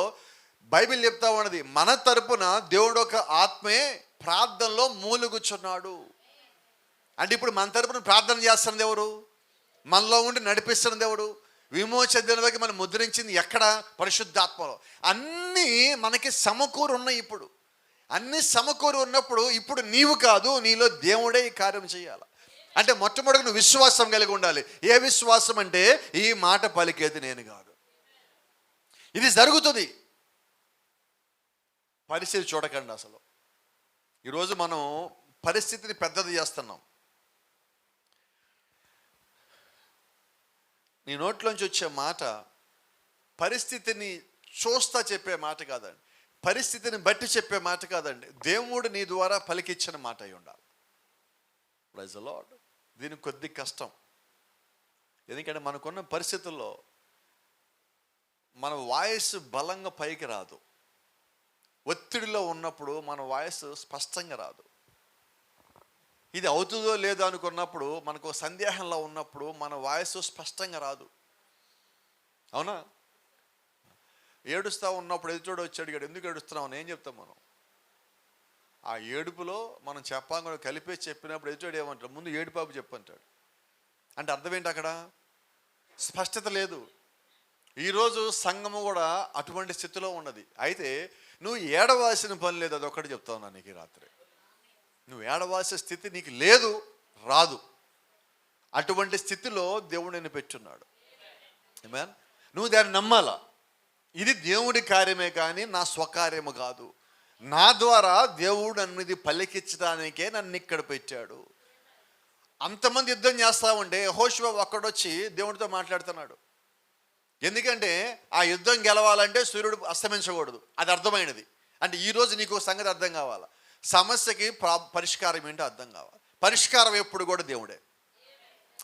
బైబిల్ చెప్తా ఉన్నది, మన తరపున దేవుడు ఒక ఆత్మే ప్రార్థనలో మూలుగుచున్నాడు. అంటే ఇప్పుడు మన తరపున ప్రార్థన చేస్తున్నది ఎవరు? మనలో ఉండి నడిపిస్తున్నది ఎవరు? విమోచన దినవకి మనం ముద్రించింది ఎక్కడ? పరిశుద్ధాత్మలో. అన్నీ మనకి సమకూరు ఉన్నాయి. ఇప్పుడు అన్నీ సమకూరు ఉన్నప్పుడు ఇప్పుడు నీవు కాదు, నీలో దేవుడే ఈ కార్యం చేయాలి. అంటే మొట్టమొదటి నువ్వు విశ్వాసం కలిగి ఉండాలి. ఏ విశ్వాసం అంటే ఈ మాట పలికేది నేను కాదు, ఇది జరుగుతుంది. పరిస్థితి చూడకండి. అసలు ఈరోజు మనం పరిస్థితిని పెద్దది చేస్తున్నాం. నీ నోట్లోంచి వచ్చే మాట పరిస్థితిని చూస్తా చెప్పే మాట కాదండి, పరిస్థితిని బట్టి చెప్పే మాట కాదండి. దేవుడు నీ ద్వారా పలికిచ్చిన మాట అయి ఉండాలి. Praise the Lord. దీనికి కొద్ది కష్టం. ఎందుకంటే మనకున్న పరిస్థితుల్లో మన వాయిస్ బలంగా పైకి రాదు. ఒత్తిడిలో ఉన్నప్పుడు మన వాయిస్ స్పష్టంగా రాదు. ఇది అవుతుందో లేదో అనుకున్నప్పుడు, మనకు సందేహంలో ఉన్నప్పుడు మన వాయిస్ స్పష్టంగా రాదు. అవునా? ఏడుస్తూ ఉన్నప్పుడు ఎదుటోడు వచ్చి అడిగాడు, ఎందుకు ఏడుస్తున్నావు అని ఏం చెప్తాం మనం? ఆ ఏడుపులో మనం చెప్పాలని కలిపేసి చెప్పినప్పుడు ఎదుటోడు ఏమంటాడు, ముందు ఏడుపాపు చెప్పంటాడు. అంటే అర్థం ఏంటి? అక్కడ స్పష్టత లేదు. ఈరోజు సంఘము కూడా అటువంటి స్థితిలో ఉన్నది. అయితే నువ్వు ఏడవాల్సిన పని లేదు, అదొక్కటి చెప్తా ఉన్నా నీకు ఈ రాత్రి. నువ్వు ఏడవాల్సిన స్థితి నీకు లేదు, రాదు. అటువంటి స్థితిలో దేవుడు నిన్ను పెట్టున్నాడు. ఆమేన్. నువ్వు దాన్ని నమ్మాలా. ఇది దేవుడి కార్యమే కానీ నా స్వకార్యము కాదు. నా ద్వారా దేవుడు నన్ను పలికించడానికే నన్ను ఇక్కడ పెట్టాడు. అంతమంది యుద్ధం చేస్తా ఉంటే యెహోషువ ఒక్కడొచ్చి దేవుడితో మాట్లాడుతున్నాడు. ఎందుకంటే ఆ యుద్ధం గెలవాలంటే సూర్యుడు అస్తమించకూడదు. అది అర్థమైనది. అంటే ఈరోజు నీకు సంగతి అర్థం కావాలా. సమస్యకి పరిష్కారం ఏంటో అర్థం కావాలి. పరిష్కారం ఎప్పుడు కూడా దేవుడే.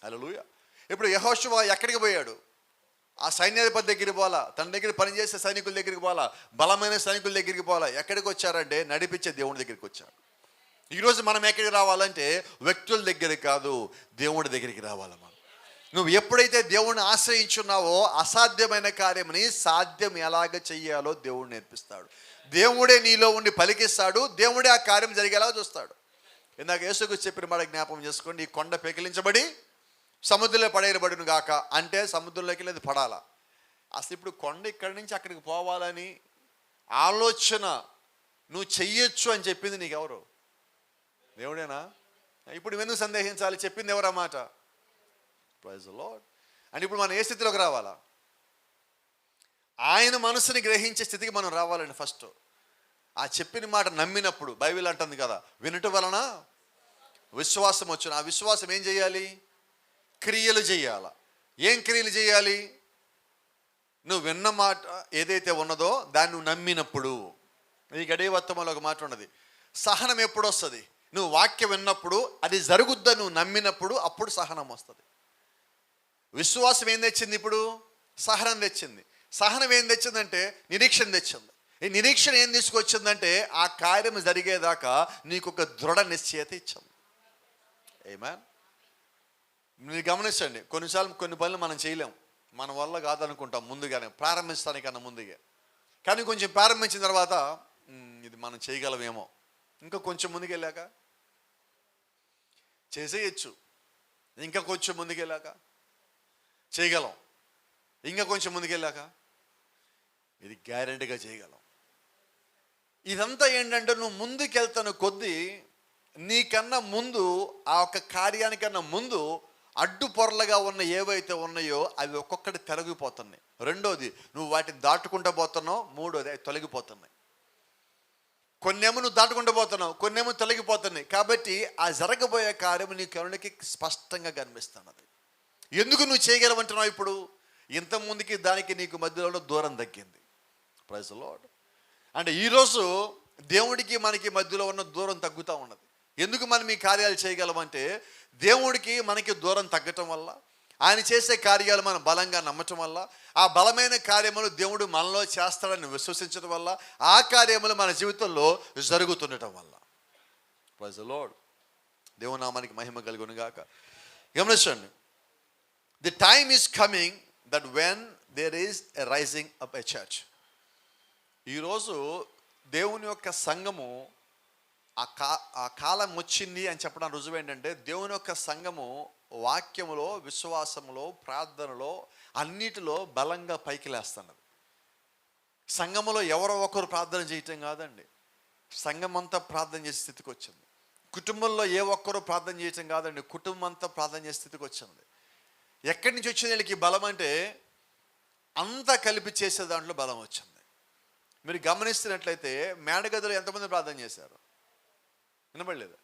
హల్లెలూయా. ఇప్పుడు యెహోషువ ఎక్కడికి పోయాడు? ఆ సైన్యాధిపతి దగ్గరికి పోలా, తన దగ్గర పనిచేసే సైనికుల దగ్గరికి పోలా, బలమైన సైనికుల దగ్గరికి పోలా. ఎక్కడికి వచ్చారంటే నడిపించే దేవుడి దగ్గరికి వచ్చారు. ఈరోజు మనం ఎక్కడికి రావాలంటే వ్యక్తుల దగ్గరికి కాదు, దేవుడి దగ్గరికి రావాలి. మనం నువ్వు ఎప్పుడైతే దేవుడిని ఆశ్రయించున్నావో అసాధ్యమైన కార్యముని సాధ్యం ఎలాగ చెయ్యాలో దేవుడు నేర్పిస్తాడు. దేవుడే నీలో ఉండి పలికిస్తాడు. దేవుడే ఆ కార్యం జరిగేలా చూస్తాడు. ఇందాక యేసుకు చెప్పిన మాట జ్ఞాపకం చేసుకోండి. ఈ కొండ పెకిలించబడి సముద్రంలో పడేయబడును గాక అంటే సముద్రంలోకి లేదు పడాలా. అసలు ఇప్పుడు కొండ ఇక్కడి నుంచి అక్కడికి పోవాలని ఆలోచన నువ్వు చెయ్యొచ్చు అని చెప్పింది నీకెవరు? దేవుడేనా? ఇప్పుడు ఎందుకు సందేహించాలి? చెప్పింది ఎవరు ఆ మాట? Praise the Lord. అంటే ఇప్పుడు మనం ఏ స్థితిలోకి రావాలా? ఆయన మనసుని గ్రహించే స్థితికి మనం రావాలండి. ఫస్ట్ ఆ చెప్పిన మాట నమ్మినప్పుడు, బైబిల్ అంటుంది కదా, వినుట వలన విశ్వాసం వచ్చును. ఆ విశ్వాసం ఏం చేయాలి? క్రియలు చేయాల. ఏం క్రియలు చేయాలి? నువ్వు విన్న మాట ఏదైతే ఉన్నదో దాన్ని నువ్వు నమ్మినప్పుడు. ఈ గడియ వర్తమానంలో ఒక మాట ఉన్నది, సహనం ఎప్పుడు వస్తుంది? నువ్వు వాక్యం విన్నప్పుడు, అది జరుగుద్దని నువ్వు నమ్మినప్పుడు, అప్పుడు సహనం వస్తుంది. విశ్వాసం ఏం తెచ్చింది? ఇప్పుడు సహనం తెచ్చింది. సహనం ఏం తెచ్చిందంటే నిరీక్షణ తెచ్చింది. ఈ నిరీక్షణ ఏం తీసుకొచ్చిందంటే ఆ కార్యం జరిగేదాకా నీకు ఒక దృఢ నిశ్చయత ఇచ్చింది. ఆమేన్. మీరు గమనించండి, కొన్నిసార్లు కొన్ని పనులు మనం చేయలేం, మన వల్ల కాదనుకుంటాం ముందుగానే, ప్రారంభించడానికన్నా ముందుగా. కానీ కొంచెం ప్రారంభించిన తర్వాత ఇది మనం చేయగలమేమో, ఇంకా కొంచెం ముందుకెళ్ళాక చేసేయచ్చు, ఇంకా కొంచెం ముందుకెళ్ళాక చేయగలం, ఇంకా కొంచెం ముందుకెళ్ళాక ఇది గ్యారెంటీగా చేయగలం. ఇదంతా ఏంటంటే నువ్వు ముందుకెళ్తాను కొద్దీ నీకన్నా ముందు, ఆ ఒక్క కార్యానికన్నా ముందు అడ్డు పొరలుగా ఉన్న ఏవైతే ఉన్నాయో అవి ఒక్కొక్కటి తొలగిపోతున్నాయి. రెండోది, నువ్వు వాటిని దాటుకుంటూ పోతున్నావు. మూడోది, అవి తొలగిపోతున్నాయి. కొన్నేమో నువ్వు దాటుకుంటూ పోతున్నావు, కొన్నేమో తొలగిపోతున్నాయి. కాబట్టి ఆ జరగబోయే కార్యం నీ కరుణకి స్పష్టంగా కనిపిస్తున్నది. ఎందుకు నువ్వు చేయగలవంటున్నావు? ఇప్పుడు ఇంతకుముందుకి దానికి నీకు మధ్యలో దూరం తగ్గింది. Praise the Lord. అంటే ఈరోజు దేవుడికి మనకి మధ్యలో ఉన్న దూరం తగ్గుతూ ఉన్నది. ఎందుకు మనం ఈ కార్యాలు చేయగలమంటే దేవుడికి మనకి దూరం తగ్గటం వల్ల, ఆయన చేసే కార్యాలు మనం బలంగా నమ్మటం వల్ల, ఆ బలమైన కార్యములు దేవుడు మనలో చేస్తాడని విశ్వసించడం వల్ల, ఆ కార్యములు మన జీవితంలో జరుగుతుండటం వల్ల. Praise the Lord. దేవుని నామానికి మహిమ కలుగును గాక. గమనించండి, the time is coming that when there is a rising up a church. ఈరోజు దేవుని యొక్క సంఘము ఆ కాలం వచ్చింది అని చెప్పడం రుజువు ఏంటంటే, దేవుని యొక్క సంఘము వాక్యములో, విశ్వాసములో, ప్రార్థనలో, అన్నిటిలో బలంగా పైకి లేస్తున్నది. సంఘములో ఎవరో ఒకరు ప్రార్థన చేయటం కాదండి, సంఘం అంతా ప్రార్థన చేసే స్థితికి వచ్చింది. కుటుంబంలో ఏ ఒక్కరూ ప్రార్థన చేయటం కాదండి, కుటుంబం అంతా ప్రార్థన చేసే స్థితికి వచ్చింది. ఎక్కడి నుంచి వచ్చింది వీళ్ళకి బలం అంటే, అంతా కలిపి చేసే దాంట్లో బలం వచ్చింది. మీరు గమనిస్తున్నట్లయితే మేడగదిలో ఎంతమంది ప్రార్థన చేశారు? వినపడలేదు.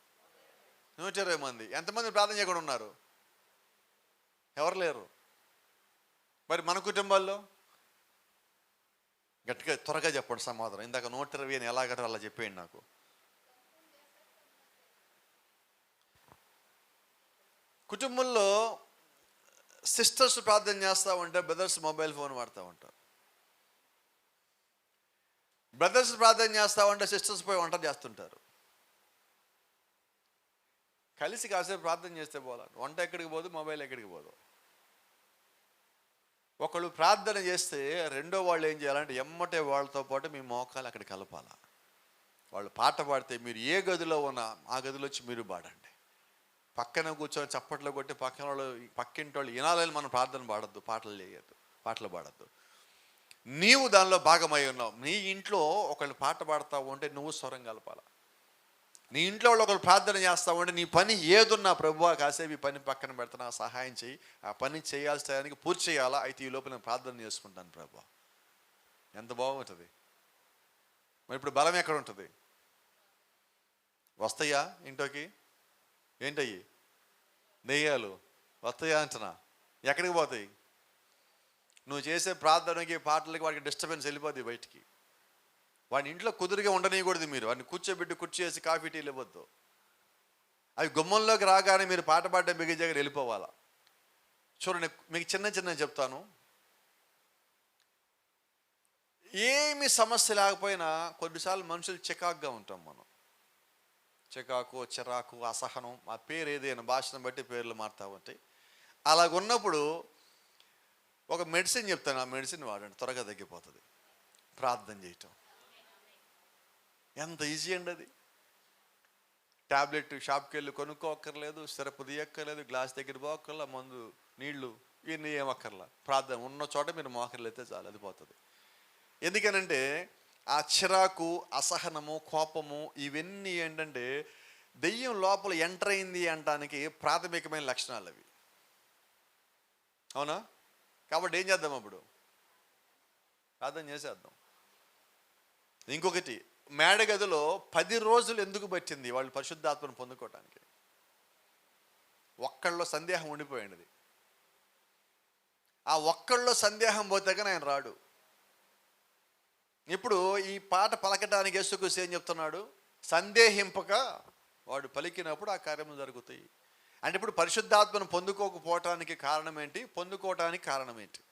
120 మంది. ఎంతమంది ప్రార్థన చేయకుండా ఉన్నారు? ఎవరు లేరు. మరి మన కుటుంబాల్లో గట్టిగా త్వరగా చెప్పండి సమాధానం. ఇందాక 120 అని ఎలాగట్రా అలా చెప్పేయండి నాకు. కుటుంబంలో సిస్టర్స్ ప్రార్థన చేస్తూ ఉంటే బ్రదర్స్ మొబైల్ ఫోన్ వాడుతూ ఉంటారు. బ్రదర్స్ ప్రార్థన చేస్తూ ఉంటే సిస్టర్స్ పోయి వంట చేస్తుంటారు. కలిసి కాసేపు ప్రార్థన చేస్తే పోవాలి. వంట ఎక్కడికి పోదు, మొబైల్ ఎక్కడికి పోదు. ఒకళ్ళు ప్రార్థన చేస్తే రెండో వాళ్ళు ఏం చేయాలంటే ఎమ్మటే వాళ్ళతో పాటు మీ మోకాలు అక్కడ కలపాల. వాళ్ళు పాట పాడితే మీరు ఏ గదిలో ఉన్నా ఆ గదిలో వచ్చి మీరు పాడండి. పక్కన కూర్చొని చప్పట్లో కొట్టి పక్కింటి వాళ్ళు వినాలని మనం ప్రార్థన పాడద్దు, పాటలు చేయొద్దు, పాటలు పాడద్దు. నీవు దానిలో భాగమై ఉన్నావు. నీ ఇంట్లో ఒకళ్ళు పాట పాడతావు అంటే నువ్వు స్వరం కలపాల. నీ ఇంట్లో వాళ్ళు ఒకళ్ళు ప్రార్థన చేస్తావు అంటే నీ పని ఏదున్నా, ప్రభువా కాసేపు ఈ పని పక్కన పెడతా, సహాయం చేయి, ఆ పని చేయాల్సిన టయానికి పూర్తి చేయాలా, అయితే ఈ లోపల నేను ప్రార్థన చేసుకుంటాను ప్రభువా. ఎంత బాగుంటుంది. మరి ఇప్పుడు బలం ఎక్కడ ఉంటుంది? వస్తాయా ఇంట్లోకి? ఏంటయ్యి దెయ్యాలు వస్తాయా అంటున్నా? ఎక్కడికి పోతాయి? నువ్వు చేసే ప్రార్థనకి పాటలకి వాడికి డిస్టర్బెన్స్ వెళ్ళిపోద్ది బయటికి. వాడిని ఇంట్లో కుదురుగా ఉండనీయకూడదు. మీరు వాడిని కూర్చోబెట్టి కుర్చీ వేసి కాఫీ టీలు ఇవ్వద్దు. అవి గుమ్మంలోకి రాగానే మీరు పాట పాడడం బిగి దగ్గర వెళ్ళిపోవాలా. చూడండి, మీకు చిన్న చెప్తాను. ఏమి సమస్య లేకపోయినా కొన్నిసార్లు మనుషులు చికాకుగా ఉంటాం. మనం చికాకు, చిరాకు, అసహనం, ఆ పేరు ఏదైనా భాషను బట్టి పేర్లు మారుతూ ఉంటాయి. అలాగున్నప్పుడు ఒక మెడిసిన్ చెప్తాను, ఆ మెడిసిన్ వాడండి, త్వరగా తగ్గిపోతుంది. ప్రార్థన చేయటం ఎంత ఈజీ అండి. అది ట్యాబ్లెట్ షాప్కి వెళ్ళి కొనుక్కోక్కర్లేదు, సిరప్ తీయక్కర్లేదు, గ్లాస్ దగ్గర పోక్కర్లా, మందు నీళ్లు ఇవన్నీ ఏమక్కర్లా. ప్రార్థన ఉన్న చోట మీరు మోకర్లు అయితే చాలు, అది పోతుంది. ఎందుకనంటే ఆ చిరాకు, అసహనము, కోపము ఇవన్నీ ఏంటంటే దెయ్యం లోపల ఎంటర్ అయింది అనడానికి ప్రాథమికమైన లక్షణాలు అవి. అవునా? కాబట్టి ఏం చేద్దాం? అప్పుడు ప్రార్థన చేసేద్దాం. ఇంకొకటి, మేడగదిలో 10 రోజులు ఎందుకు పట్టింది వాళ్ళు పరిశుద్ధాత్మను పొందుకోవటానికి? ఒక్కళ్ళలో సందేహం ఉండిపోయింది. ఆ ఒక్కళ్ళలో సందేహం పోతే కానీ ఆయన రాడు. ఇప్పుడు ఈ పాట పలకటానికి యేసుక్రీస్తు ఏం చెప్తున్నాడు? సందేహింపక వాడు పలికినప్పుడు ఆ కార్యములు జరుగుతాయి. అంటే ఇప్పుడు పరిశుద్ధాత్మను పొందుకోకపోవటానికి కారణం ఏంటి? పొందుకోవటానికి కారణం ఏంటి?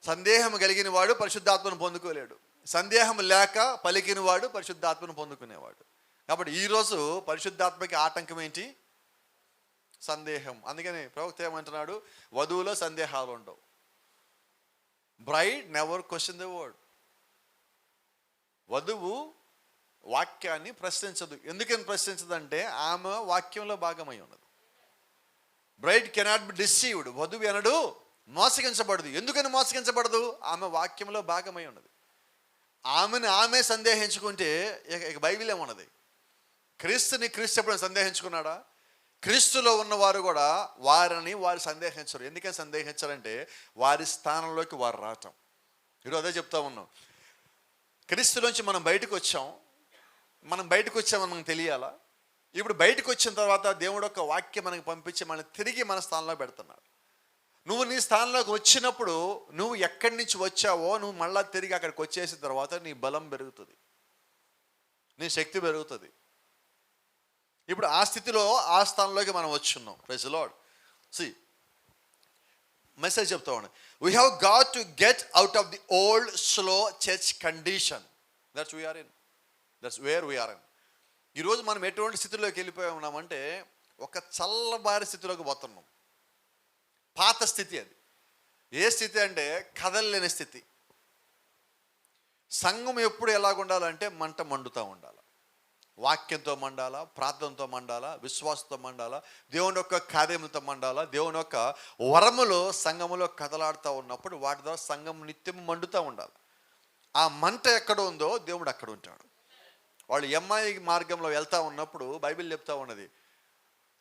సందేహం కలిగిన వాడు పరిశుద్ధాత్మను పొందుకోలేడు. సందేహం లేక పలికిన వాడు పరిశుద్ధాత్మను పొందుకునేవాడు. కాబట్టి ఈరోజు పరిశుద్ధాత్మకి ఆటంకం ఏంటి? సందేహం. అందుకని ప్రవక్త ఏమంటున్నాడు? వధువులో సందేహాలు ఉండవు. Braid never question the word. వధువు వాక్యాన్ని ప్రశ్నించదు. ఎందుకని ప్రశ్నించదంటే ఆమె వాక్యంలో భాగమై ఉన్నది. Braid cannot be deceived. వధువు ఎనడు మోసగించబడదు. ఎందుకని మోసగించబడదు? ఆమె వాక్యంలో భాగమై ఉన్నది. ఆమెను ఆమె సందేహించుకుంటే ఇక బైబిల్ ఏమన్నది? క్రీస్తుని క్రీస్తు ఎప్పుడైనా సందేహించుకున్నాడా? క్రీస్తులో ఉన్నవారు కూడా వారు సందేహించరు. ఎందుకని సందేహించారంటే వారి స్థానంలోకి వారు రావటం. ఈరోజు అదే చెప్తా ఉన్నాం. క్రీస్తులోంచి మనం బయటకు వచ్చామని మనకు తెలియాలా? ఇప్పుడు బయటకు వచ్చిన తర్వాత దేవుడు యొక్క వాక్యం మనకు పంపించి మనం తిరిగి మన స్థానంలో పెడుతున్నాడు. నువ్వు నీ స్థానంలోకి వచ్చినప్పుడు నువ్వు ఎక్కడి నుంచి వచ్చావో నువ్వు మళ్ళా తిరిగి అక్కడికి వచ్చేసిన తర్వాత నీ బలం పెరుగుతుంది, నీ శక్తి పెరుగుతుంది. ఇప్పుడు ఆ స్థితిలో ఆ స్థానంలోకి మనం వచ్చున్నాం. Praise the Lord. See message చెప్తా ఉన్నాను. We have got to get out of the old slow church condition. That's where we are in. ఈరోజు మనం ఎటువంటి స్థితిలోకి వెళ్ళిపోయి ఉన్నామంటే ఒక చల్లబారి స్థితిలోకి పోతున్నాం. పాత స్థితి అది. ఏ స్థితి అంటే కదలలేని స్థితి. సంఘం ఎప్పుడు ఎలాగుండాలంటే మంట మండుతూ ఉండాలి. వాక్యంతో మండాలా, ప్రార్థనతో మండాలా, విశ్వాసంతో మండాలా, దేవుని యొక్క కార్యములతో మండాలా. దేవుని యొక్క వరములు సంఘములో కదలాడుతూ ఉన్నప్పుడు వాటి ద్వారా సంఘం నిత్యం మండుతూ ఉండాలి. ఆ మంట ఎక్కడ ఉందో దేవుడు అక్కడ ఉంటాడు. వాళ్ళు ఎంఐ మార్గంలో వెళ్తూ ఉన్నప్పుడు బైబిల్ చెప్తా ఉన్నది,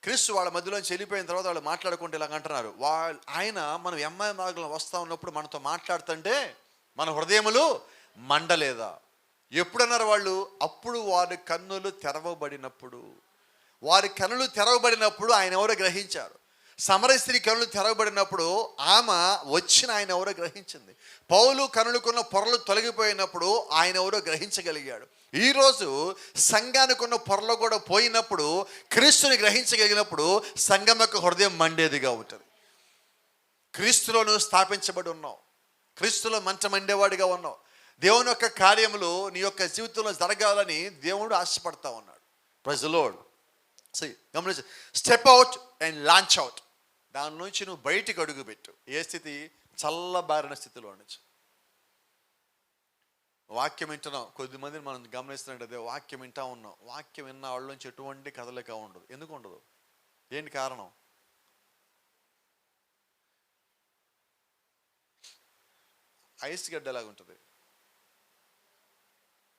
క్రీస్తు వాళ్ళ మధ్యలోంచి వెళ్ళిపోయిన తర్వాత వాళ్ళు మాట్లాడుకుంటే ఇలాగ అంటున్నారు, ఆయన మనం ఎంఐ మార్గంలో వస్తూ ఉన్నప్పుడు మనతో మాట్లాడుతుంటే మన హృదయములు మండలేదా? ఎప్పుడన్నారు వాళ్ళు? అప్పుడు వారి కన్నులు తెరవబడినప్పుడు. వారి కన్నులు తెరవబడినప్పుడు ఆయన ఎవరో గ్రహించారు. సమరయ స్త్రీ కన్నులు తెరవబడినప్పుడు ఆమె వచ్చిన ఆయన ఎవరో గ్రహించింది. పౌలు కన్నులకున్న పొరలు తొలగిపోయినప్పుడు ఆయన ఎవరో గ్రహించగలిగాడు. ఈరోజు సంఘానికి ఉన్న పొరలు కూడా పోయినప్పుడు క్రీస్తుని గ్రహించగలిగినప్పుడు సంఘం యొక్క హృదయం మండేదిగా ఉంటుంది. క్రీస్తులో నువ్వు స్థాపించబడి ఉన్నావు, క్రీస్తులో మంచం మండేవాడిగా ఉన్నావు. దేవుని యొక్క కార్యములు నీ యొక్క జీవితంలో జరగాలని దేవుడు ఆశపడతా ఉన్నాడు. Praise the Lord. గమనించు, step out and launch out. దాని నుంచి నువ్వు బయటికి అడుగుపెట్టు. ఏ స్థితి? చల్లబారిన స్థితిలో నుంచి. వాక్యం వింటున్నాం, కొద్దిమందిని మనం గమనిస్తున్నట్టు వాక్యం వింటా ఉన్నాం, వాక్యం విన్న వాళ్ళ నుంచి ఎటువంటి కదలిక ఉండదు. ఎందుకు ఉండదు? ఏంటి కారణం? ఐస్ గడ్డ ఎలాగ ఉంటుంది?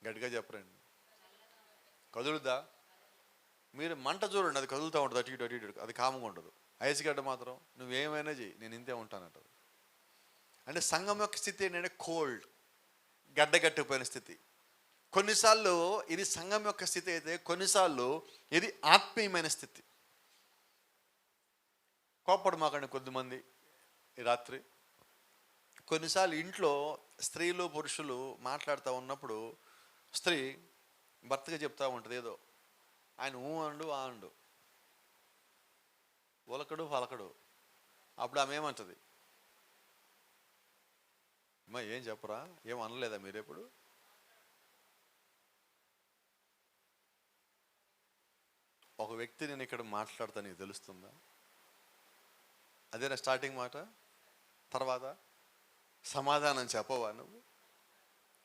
గట్టిగా చెప్పరండి. కదులుద్దా? మీరు మంట చూడండి, అది కదులుతూ ఉంటుంది, అటు ఇటు అటు ఇటు. అది కామంగా ఉండదు. ఐస్ గడ్డ మాత్రం నువ్వేమైనా చెయ్యి, నేను ఇంతే ఉంటానంటది. అంటే సంఘం యొక్క స్థితి ఏంటంటే కోల్డ్, గడ్డగట్టిపోయిన స్థితి. కొన్నిసార్లు ఇది సంఘం యొక్క స్థితి అయితే, కొన్నిసార్లు ఇది ఆత్మీయమైన స్థితి. కోప్పడు మాకండి కొద్దిమంది ఈ రాత్రి. కొన్నిసార్లు ఇంట్లో స్త్రీలు పురుషులు మాట్లాడుతూ ఉన్నప్పుడు స్త్రీ భర్తగా చెప్తూ ఉంటుంది ఏదో, ఆయన ఊ అండు ఆ అండు, ఉలకడు పలకడు. అప్పుడు ఆమె ఏమంటుంది? అమ్మా ఏం చెప్పరా, ఏం అనలేదా మీరెప్పుడు? ఒక వ్యక్తి నేను ఇక్కడ మాట్లాడతా, నీకు తెలుస్తుందా? అదేనా స్టార్టింగ్ మాట? తర్వాత సమాధానం చెప్పవా నువ్వు?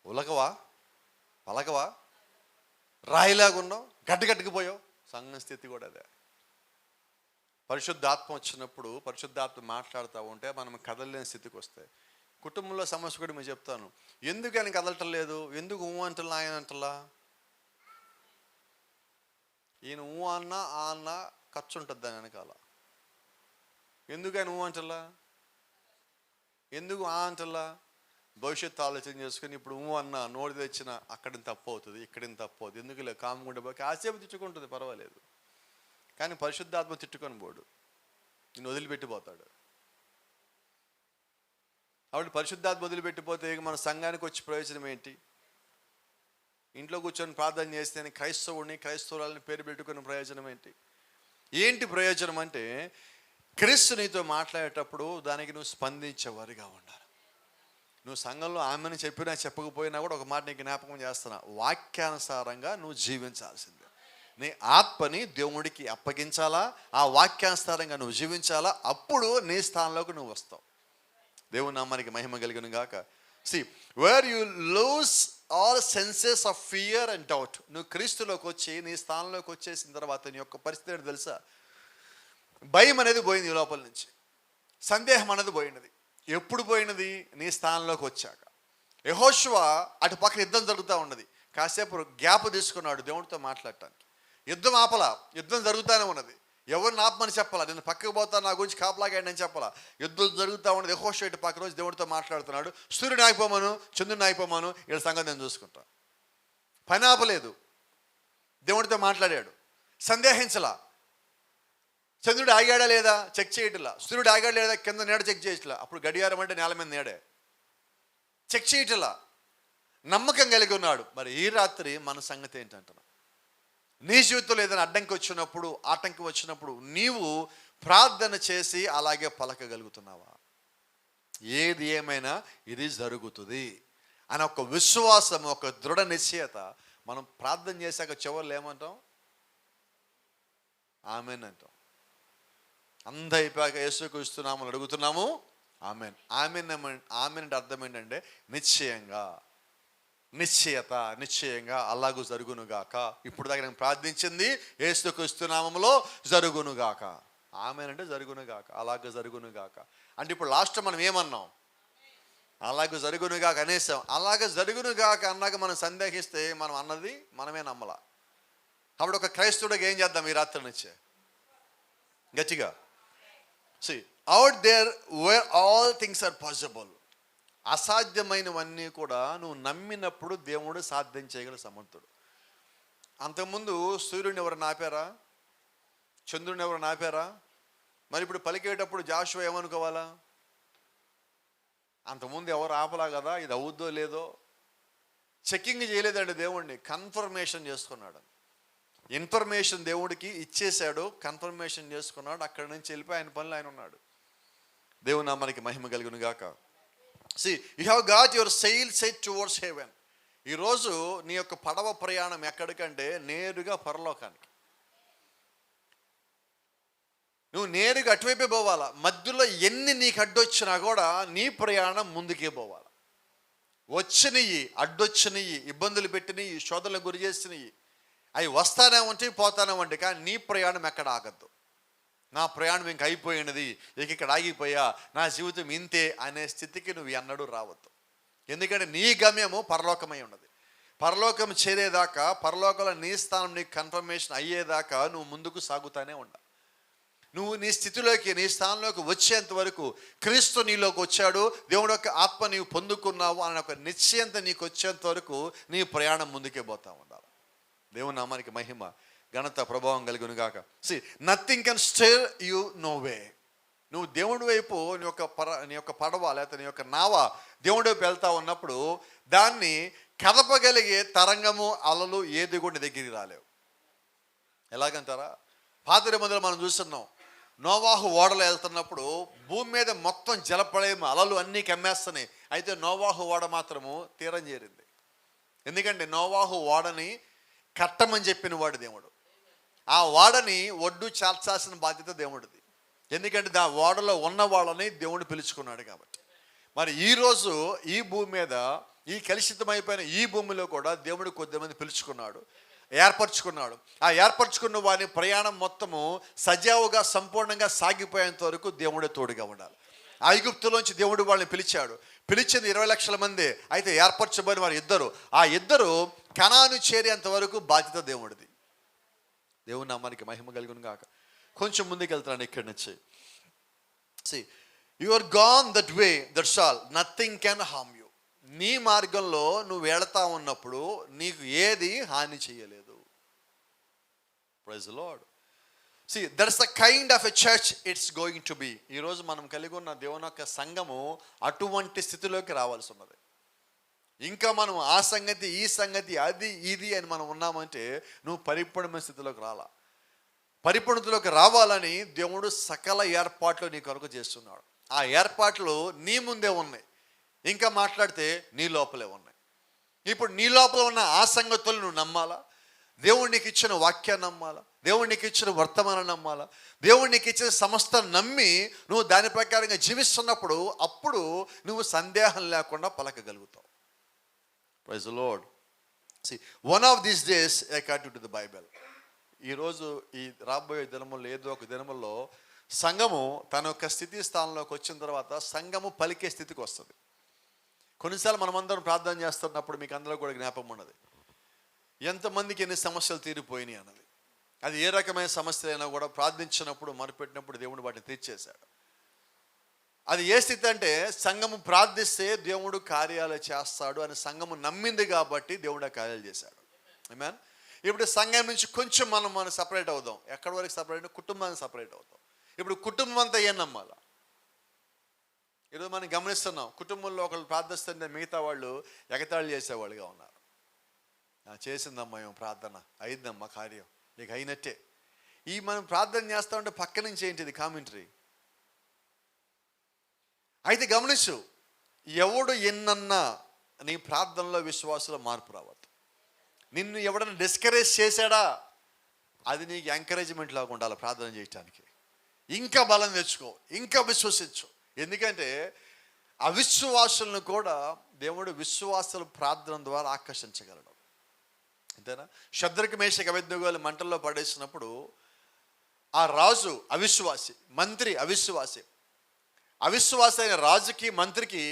ఉలకవా పలకవా? రాయిలాగున్నావు, గడ్డగట్టుకుపోయావు. సంఘ స్థితి కూడా అదే. పరిశుద్ధాత్మ వచ్చినప్పుడు, పరిశుద్ధాత్మ మాట్లాడుతూ ఉంటే మనం కదలలేని స్థితికి వస్తాయి. కుటుంబంలో సమస్య కూడా మేము చెప్తాను. ఎందుకు ఆయన కదలటం లేదు? ఎందుకు ఊ అంటలా ఆయన అంటలా? ఈయన ఊ అన్నా ఆ అన్నా ఖర్చు ఉంటుంది దాని వెనకాల. ఎందుకు ఆయన ఊ అంటలా? ఎందుకు ఆ అంటలా? భవిష్యత్తు ఆలోచన చేసుకుని ఇప్పుడు ఊ అన్న నోటి తెచ్చిన అక్కడిని తప్పు అవుతుంది, ఇక్కడిని తప్పు అవుతుంది. ఎందుకు లేదు? కాముకుంటే పోయి కాసేపు తిట్టుకుంటుంది, పర్వాలేదు. కానీ పరిశుద్ధాత్మ తిట్టుకొని పోడు, నిన్ను వదిలిపెట్టిపోతాడు. కాబట్టి పరిశుద్ధాత్మ వదిలిపెట్టిపోతే మన సంఘానికి వచ్చి ప్రయోజనం ఏంటి? ఇంట్లో కూర్చొని ప్రార్థన చేస్తే క్రైస్తవుడిని క్రైస్తవురాలని పేరు పెట్టుకుని ప్రయోజనం ఏంటి? ఏంటి ప్రయోజనం అంటే, క్రీస్తు నీతో మాట్లాడేటప్పుడు దానికి నువ్వు స్పందించేవారిగా ఉండాలి. నువ్వు సంఘంలో ఆమెను చెప్పినా చెప్పకపోయినా కూడా ఒక మాట నీకు జ్ఞాపకం చేస్తున్నా, వాక్యానుసారంగా నువ్వు జీవించాల్సిందే. నీ ఆత్మని దేవుడికి అప్పగించాలా, ఆ వాక్యానుసారంగా నువ్వు జీవించాలా. అప్పుడు నీ స్థానంలోకి నువ్వు వస్తావు. దేవుని నామానికి మహిమ కలుగును గాక. Where you lose all senses of fear and doubt. నువ్వు క్రీస్తులోకి వచ్చి నీ స్థానంలోకి వచ్చేసిన తర్వాత నీ యొక్క పరిస్థితి ఏంటి తెలుసా? భయం అనేది పోయింది ఈ లోపల నుంచి, సందేహం అనేది పోయినది. ఎప్పుడు పోయినది? నీ స్థానంలోకి వచ్చాక. యెహోషువ అటు పక్కన యుద్ధం జరుగుతూ ఉన్నది, కాసేపు గ్యాప్ తీసుకున్నాడు దేవుడితో మాట్లాడటానికి. యుద్ధం ఆపలా, యుద్ధం జరుగుతూనే ఉన్నది. ఎవరిని ఆపమని చెప్పాలా, నేను పక్కకు పోతా, నా గురించి కాపలాగాడి అని చెప్పాలా. యుద్ధం జరుగుతూ ఉన్నది. యెహోషువ ఇటు పక్క రోజు దేవుడితో మాట్లాడుతున్నాడు. సూర్యుని ఆగిపోమను, చంద్రుని ఆగిపోమను, వీళ్ళ సంగతి నేను చూసుకుంటా. పని ఆపలేదు, దేవుడితో మాట్లాడాడు. సందేహించలా. చంద్రుడు ఆగాడా లేదా చెక్ చేయట్లా, సూర్యుడు ఆగాడు లేదా కింద నీడ చెక్ చేయట్లా. అప్పుడు గడియారం అంటే నేల మీద నీడే, చెక్ చేయట్లా. నమ్మకం కలిగి ఉన్నాడు. మరి ఈ రాత్రి మన సంగతి ఏంటంటున్నా? నీ జీవితంలో ఏదైనా అడ్డంకి వచ్చినప్పుడు, ఆటంకం వచ్చినప్పుడు నీవు ప్రార్థన చేసి అలాగే పలకగలుగుతున్నావా? ఏది ఏమైనా ఇది జరుగుతుంది అని ఒక విశ్వాసం, ఒక దృఢ నిశ్చయత. మనం ప్రార్థన చేశాక చివర్లు ఏమంటాం? ఆమేన్ అంటాం. అంత అయిపోయాక యేసుక్రీస్తు నామములో అడుగుతున్నాము, ఆమేన్. ఆమేన్ ఆమేన్ అంటే అర్థం ఏంటంటే నిశ్చయంగా, నిశ్చయత, నిశ్చయంగా అలాగూ జరుగునుగాక. ఇప్పుడు దాకా నేను ప్రార్థించింది యేసుక్రీస్తు నామములో జరుగునుగాక. ఆమేన్ అంటే జరుగునుగాక, అలాగ జరుగునుగాక. అంటే ఇప్పుడు లాస్ట్ మనం ఏమన్నాం? అలాగ జరుగునుగాక అనేసాం. అలాగ జరుగునుగాక అన్నాక మనం సందేహిస్తే మనం అన్నది మనమే నమ్మలా. కాబట్టి ఒక క్రైస్తవుడికి ఏం చేద్దాం ఈ రాత్రి నుంచే? గట్టిగా out there where all things are possible. అసాధ్యమైనవన్నీ కూడా నువ్వు నమ్మినప్పుడు దేవుడు సాధ్యం చేయగల సమర్థుడు. అంతకుముందు సూర్యుడిని ఎవరు నాపారా? చంద్రుడిని ఎవరు నాపారా? మరి ఇప్పుడు పలికేటప్పుడు జాషువా ఏమనుకోవాలా? అంతకుముందు ఎవరు ఆపలా కదా, ఇది అవుద్దో లేదో. చెక్కింగ్ చేయలేదండి దేవుడిని, కన్ఫర్మేషన్ చేసుకున్నాడు. ఇన్ఫర్మేషన్ దేవుడికి ఇచ్చేశాడు, కన్ఫర్మేషన్ చేసుకున్నాడు. అక్కడి నుంచి వెళ్ళిపోయి ఆయన పనులు ఆయన ఉన్నాడు. దేవుని నామానికి మహిమ కలుగును గాక. You have got your sail set towards heaven. ఈరోజు నీ యొక్క పడవ ప్రయాణం ఎక్కడికంటే నేరుగా పరలోకానికి. నువ్వు నేరుగా అటువైపే పోవాలా. మధ్యలో ఎన్ని నీకు అడ్డొచ్చినా కూడా నీ ప్రయాణం ముందుకే పోవాలి. వచ్చినవి, అడ్డొచ్చినవి, ఇబ్బందులు పెట్టినవి, శోధనలకు గురి చేసినవి, అవి వస్తానే ఉంటాయి, పోతానే ఉంటాయి. కానీ నీ ప్రయాణం ఎక్కడ ఆగద్దు. నా ప్రయాణం ఇంక అయిపోయినది, ఇక్కడ ఆగిపోయా, నా జీవితం ఇంతే అనే స్థితికి నువ్వు ఎన్నడూ రావద్దు. ఎందుకంటే నీ గమ్యము పరలోకమై ఉన్నది. పరలోకం చేరేదాకా, పరలోకంలో నీ స్థానం నీకు కన్ఫర్మేషన్ అయ్యేదాకా నువ్వు ముందుకు సాగుతానే ఉండాలి. నువ్వు నీ స్థితిలోకి, నీ స్థానంలోకి వచ్చేంత వరకు, క్రీస్తు నీలోకి వచ్చాడు, దేవుడు యొక్క ఆత్మ నీవు పొందుకున్నావు అనే ఒక నిశ్చయంత నీకు వచ్చేంత వరకు నీ ప్రయాణం ముందుకే పోతా ఉండాలి. దేవుని నామానికి మహిమ, ఘనత, ప్రభావం కలుగును గాక. Nothing can stir you no way. నువ్వు దేవుడి వైపు నీ యొక్క పడవ లేకపోతే నీ యొక్క నావ దేవుడి వైపు వెళ్తా ఉన్నప్పుడు దాన్ని కదపగలిగే తరంగము, అలలు ఏది కూడా దగ్గరికి రాలేవు. ఎలాగంటారా? పాత నిబంధనలో మనం చూస్తున్నాం, నోవాహు ఓడలో వెళ్తున్నప్పుడు భూమి మీద మొత్తం జలప్రళయం, అలలు అన్నీ కమ్మేస్తున్నాయి. అయితే నోవాహు ఓడ మాత్రము తీరం చేరింది. ఎందుకంటే నోవాహు ఓడని కట్టమని చెప్పిన వాడు దేవుడు. ఆ ఓడని ఒడ్డు చాల్చాల్సిన బాధ్యత దేవుడిది. ఎందుకంటే ఆ ఓడలో ఉన్న వాళ్ళని దేవుడు పిలుచుకున్నాడు కాబట్టి. మరి ఈరోజు ఈ భూమి మీద, ఈ కలుషితమైపోయిన ఈ భూమిలో కూడా దేవుడు కొద్దిమంది పిలుచుకున్నాడు, ఏర్పరచుకున్నాడు. ఆ ఏర్పరచుకున్న వారి ప్రయాణం మొత్తము సజావుగా, సంపూర్ణంగా సాగిపోయేంత వరకు దేవుడే తోడుగా ఉండాలి. ఐగుప్తులోంచి దేవుడు వాళ్ళని పిలిచాడు. పిలిచింది 20 లక్షల మంది. అయితే ఏర్పరచబడిన వారు ఇద్దరు. ఆ ఇద్దరు కనాను చేరేంత వరకు బాధ్యత దేవుడిది. దేవుని నామానికి మహిమ కలుగును గాక. కొంచెం ముందుకు వెళ్తున్నాను ఇక్కడి నుంచి. You are gone that way, that's all, nothing can harm you. నీ మార్గంలో నువ్వు వెళతా ఉన్నప్పుడు నీకు ఏది హాని చేయలేదు. Praise the Lord. That's the kind of a church it's going to be. ఈరోజు మనం కలిగి ఉన్న దేవుని యొక్క సంఘము అటువంటి స్థితిలోకి రావాల్సి ఉన్నది. ఇంకా మనం ఆ సంగతి, ఈ సంగతి, అది ఇది అని మనం ఉన్నామంటే నువ్వు పరిపూర్ణమైన స్థితిలోకి రాలా. పరిపూర్ణతలోకి రావాలని దేవుడు సకల ఏర్పాట్లు నీ కొరకు చేస్తున్నాడు. ఆ ఏర్పాట్లు నీ ముందే ఉన్నాయి, ఇంకా మాట్లాడితే నీ లోపలే ఉన్నాయి. ఇప్పుడు నీ లోపల ఉన్న ఆ సంగతులు నువ్వు నమ్మాలా, దేవుడు నీకు ఇచ్చిన వాక్యాన్ని నమ్మాలా, దేవుడు నీకు ఇచ్చిన వర్తమానం నమ్మాలా, దేవుడు నీకు ఇచ్చిన సమస్త నమ్మి నువ్వు దాని ప్రకారంగా జీవిస్తున్నప్పుడు అప్పుడు నువ్వు సందేహం లేకుండా పలకగలుగుతావు. Praise the Lord. One of these days according to the Bible, ఈరోజు ఈ రాబోయే దినముల్లో ఏదో ఒక దినముల్లో సంఘము తన యొక్క స్థితి స్థానంలోకి వచ్చిన తర్వాత సంఘము పలికే స్థితికి వస్తుంది. కొన్నిసార్లు మనమందరం ప్రార్థన చేస్తున్నప్పుడు మీకు అందరూ కూడా జ్ఞాపకం ఉన్నది, ఎంతమందికి ఎన్ని సమస్యలు తీరిపోయినాయి అన్నది. అది ఏ రకమైన సమస్య అయినా కూడా ప్రార్థించినప్పుడు, మొరపెట్టినప్పుడు దేవుడు వాటిని తీర్చేశాడు. అది ఏ స్థితి అంటే సంఘము ప్రార్థిస్తే దేవుడు కార్యాలు చేస్తాడు అని సంఘము నమ్మింది కాబట్టి దేవుడు ఆ కార్యాలు చేశాడు. ఆమేన్. ఇప్పుడు సంఘం నుంచి కొంచెం మనం సపరేట్ అవుదాం. ఎక్కడి వరకు సపరేట్? కుటుంబానికి సపరేట్ అవుతాం. ఇప్పుడు కుటుంబం అంతా ఏం నమ్మాలా? ఈరోజు మనం గమనిస్తున్నాం, కుటుంబంలో ఒకళ్ళు ప్రార్థిస్తుంటే మిగతా వాళ్ళు ఎగతాళి చేసేవాళ్ళుగా ఉన్నారు. చేసిందమ్మా ఏమో ప్రార్థన, అయిందమ్మా కార్యం, నీకు అయినట్టే. ఈ మనం ప్రార్థన చేస్తా ఉంటే పక్క నుంచి ఏంటిది కామెంటరీ. అయితే గమనించు, ఎవడు ఎన్నన్నా నీ ప్రార్థనలో, విశ్వాసంలో మార్పు రావద్దు. నిన్ను ఎవడన్నా డిస్కరేజ్ చేశాడా, అది నీకు ఎంకరేజ్మెంట్ లాగా ఉండాలి ప్రార్థన చేయటానికి. ఇంకా బలం తెచ్చుకో, ఇంకా విశ్వసించు. ఎందుకంటే అవిశ్వాసులను కూడా దేవుడు విశ్వాసుల ప్రార్థన ద్వారా ఆకర్షించగలడు. అంతేనా? శద్రకు, మేషకు, అబేద్నెగోలు మంటల్లో పడేసినప్పుడు ఆ రాజు అవిశ్వాసి, మంత్రి అవిశ్వాసి. అవిశ్వాసి అయిన రాజుకి, మంత్రికి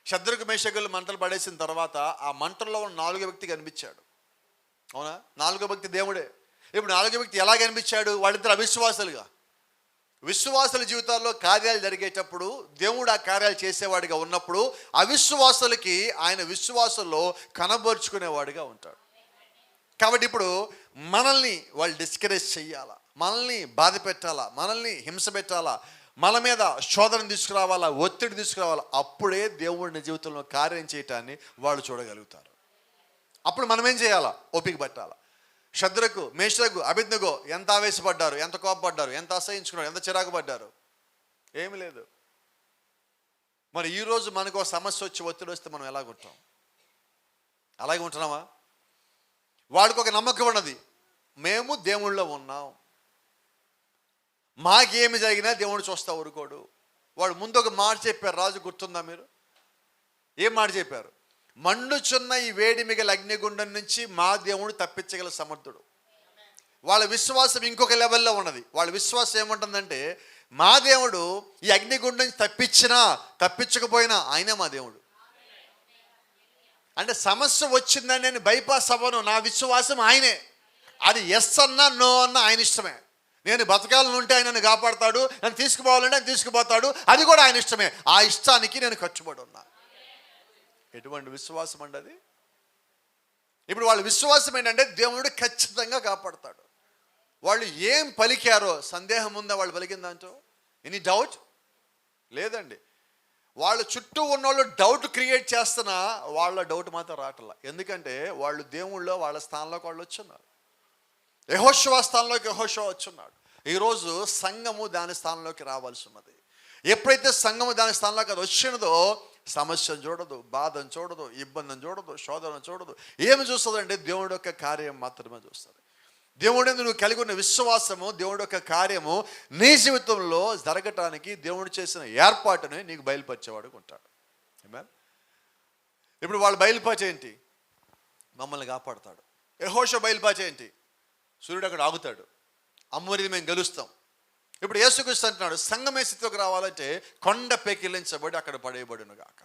శద్రకు, మేషకులు మంటలు పడేసిన తర్వాత ఆ మంటల్లో ఉన్న 4వ వ్యక్తి కనిపించాడు. అవునా? 4వ వ్యక్తి దేవుడే. ఇప్పుడు 4వ వ్యక్తి ఎలా కనిపించాడు? వాళ్ళిద్దరు అవిశ్వాసులుగా. విశ్వాసుల జీవితాల్లో కార్యాలు జరిగేటప్పుడు దేవుడు ఆ కార్యాలు చేసేవాడిగా ఉన్నప్పుడు అవిశ్వాసులకి ఆయన విశ్వాసుల్లో కనబరుచుకునేవాడిగా ఉంటాడు. కాబట్టి ఇప్పుడు మనల్ని వాళ్ళు డిస్కరేజ్ చెయ్యాలా, మనల్ని బాధ పెట్టాలా, మనల్ని హింస పెట్టాలా, మన మీద శోధన తీసుకురావాలా, ఒత్తిడి తీసుకురావాలా, అప్పుడే దేవుడిని జీవితంలో కార్యం చేయటాన్ని వాళ్ళు చూడగలుగుతారు. అప్పుడు మనం ఏం చేయాలా? ఓపిక పట్టాలా. శద్రకు, మేషకు, అబేద్నెగో ఎంత ఆవేశపడ్డారు, ఎంత కోపపడ్డారు, ఎంత అసహించుకున్నారు, ఎంత చిరాకు పడ్డారు. ఏమి లేదు. మరి ఈరోజు మనకు ఒక సమస్య వచ్చి ఒత్తిడి వస్తే మనం ఎలాగుంటాం? అలాగే ఉంటున్నామా? వాడికి ఒక నమ్మకం ఉన్నది, మేము దేవుళ్ళో ఉన్నాం, మాకేమి జరిగినా దేవుడు చూస్తా ఊరుకోడు. వాడు ముందు ఒక మాట చెప్పారు, రాజు గుర్తుందా మీరు? ఏం మాట చెప్పారు? మండుచున్న ఈ వేడి మిగల అగ్నిగుండం నుంచి మా దేవుడు తప్పించగల సమర్థుడు. వాళ్ళ విశ్వాసం ఇంకొక లెవెల్లో ఉన్నది. వాళ్ళ విశ్వాసం ఏముంటుందంటే, మా దేవుడు ఈ అగ్నిగుండం నుంచి తప్పించకపోయినా ఆయనే మా దేవుడు. అంటే సమస్య వచ్చిందని నేను బైపాస్ అవ్వను, నా విశ్వాసం ఆయనే. అది ఎస్ అన్నా నో అన్నా ఆయన ఇష్టమే. నేను బతకాలని ఉంటే ఆయన నన్ను కాపాడతాడు, నన్ను తీసుకుపోవాలంటే ఆయన తీసుకుపోతాడు, అది కూడా ఆయన ఇష్టమే. ఆ ఇష్టానికి నేను కట్టుబడి ఉన్నా. ఎటువంటి విశ్వాసం అండి అది? ఇప్పుడు వాళ్ళ విశ్వాసం ఏంటంటే, దేవుడు ఖచ్చితంగా కాపాడతాడు. వాళ్ళు ఏం పలికారో సందేహం ఉందా వాళ్ళు పలికిన దాంట్లో? ఎనీ డౌట్ లేదండి. వాళ్ళ చుట్టూ ఉన్నోళ్ళు డౌట్ క్రియేట్ చేస్తున్నా వాళ్ళ డౌట్ మాత్రం రావట్లా. ఎందుకంటే వాళ్ళు దేవుళ్ళో వాళ్ళ స్థానంలోకి వాళ్ళు వచ్చున్నారు. యెహోషువ స్థానంలోకి యెహోషువ వచ్చున్నాడు. ఈరోజు సంఘము దాని స్థానంలోకి రావాల్సి ఉన్నది. ఎప్పుడైతే సంఘము దాని స్థానంలోకి అది వచ్చినదో సమస్యను చూడదు, బాధను చూడదు, ఇబ్బందిని చూడదు, శోధనను చూడదు. ఏమి చూస్తుందంటే దేవుడి యొక్క కార్యం మాత్రమే చూస్తుంది. దేవుడి నువ్వు కలిగి ఉన్న విశ్వాసము, దేవుడి యొక్క కార్యము నీ జీవితంలో జరగటానికి దేవుడు చేసిన ఏర్పాటుని నీకు బయలుపరిచేవాడు ఉంటాడు. ఇప్పుడు వాళ్ళ బయలుపాచ ఏంటి? మమ్మల్ని కాపాడుతాడు. యెహోషువ బయలుపాచ ఏంటి? సూర్యుడు అక్కడ ఆగుతాడు, అమ్మోరిని మేము గెలుస్తాం. ఇప్పుడు యేసుక్రీస్తు అంటున్నాడు, సంఘమే స్థితిలోకి రావాలంటే కొండ పెకిలించబడి అక్కడ పడేయబడును గాక.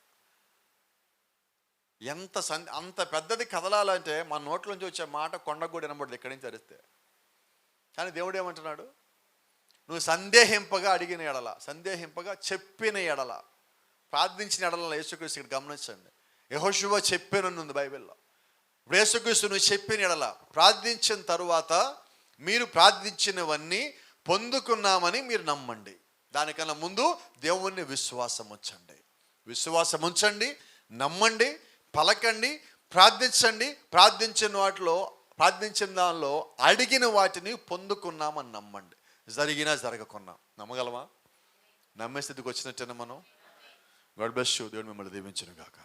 అంత పెద్దది కదలాలంటే మన నోట్లోంచి వచ్చే మాట కొండకు కూడా వినబడదు ఎక్కడి నుంచి అరిస్తే. కానీ దేవుడు ఏమంటున్నాడు? నువ్వు సందేహింపగా అడిగిన ఎడల, సందేహింపగా చెప్పిన ఎడల, ప్రార్థించిన ఎడల. యేసుక్రీస్తు ఇక్కడ గమనించండి, యెహోషువ చెప్పాననుంది బైబిల్లో. ఇప్పుడు యేసుక్రీస్తు నువ్వు చెప్పిన ఎడల, ప్రార్థించిన తరువాత మీరు ప్రార్థించినవన్నీ పొందుకున్నామని మీరు నమ్మండి. దానికన్నా ముందు దేవుణ్ణి విశ్వాసం ఉంచండి, నమ్మండి, పలకండి, ప్రార్థించండి. ప్రార్థించిన దానిలో అడిగిన వాటిని పొందుకున్నామని నమ్మండి. జరిగినా జరగకున్నా నమ్మగలమా? నమ్మే స్థితికి వచ్చినట్టేనా మనం? God bless you. దేవుడు మిమ్మల్ని దీవించును గాక.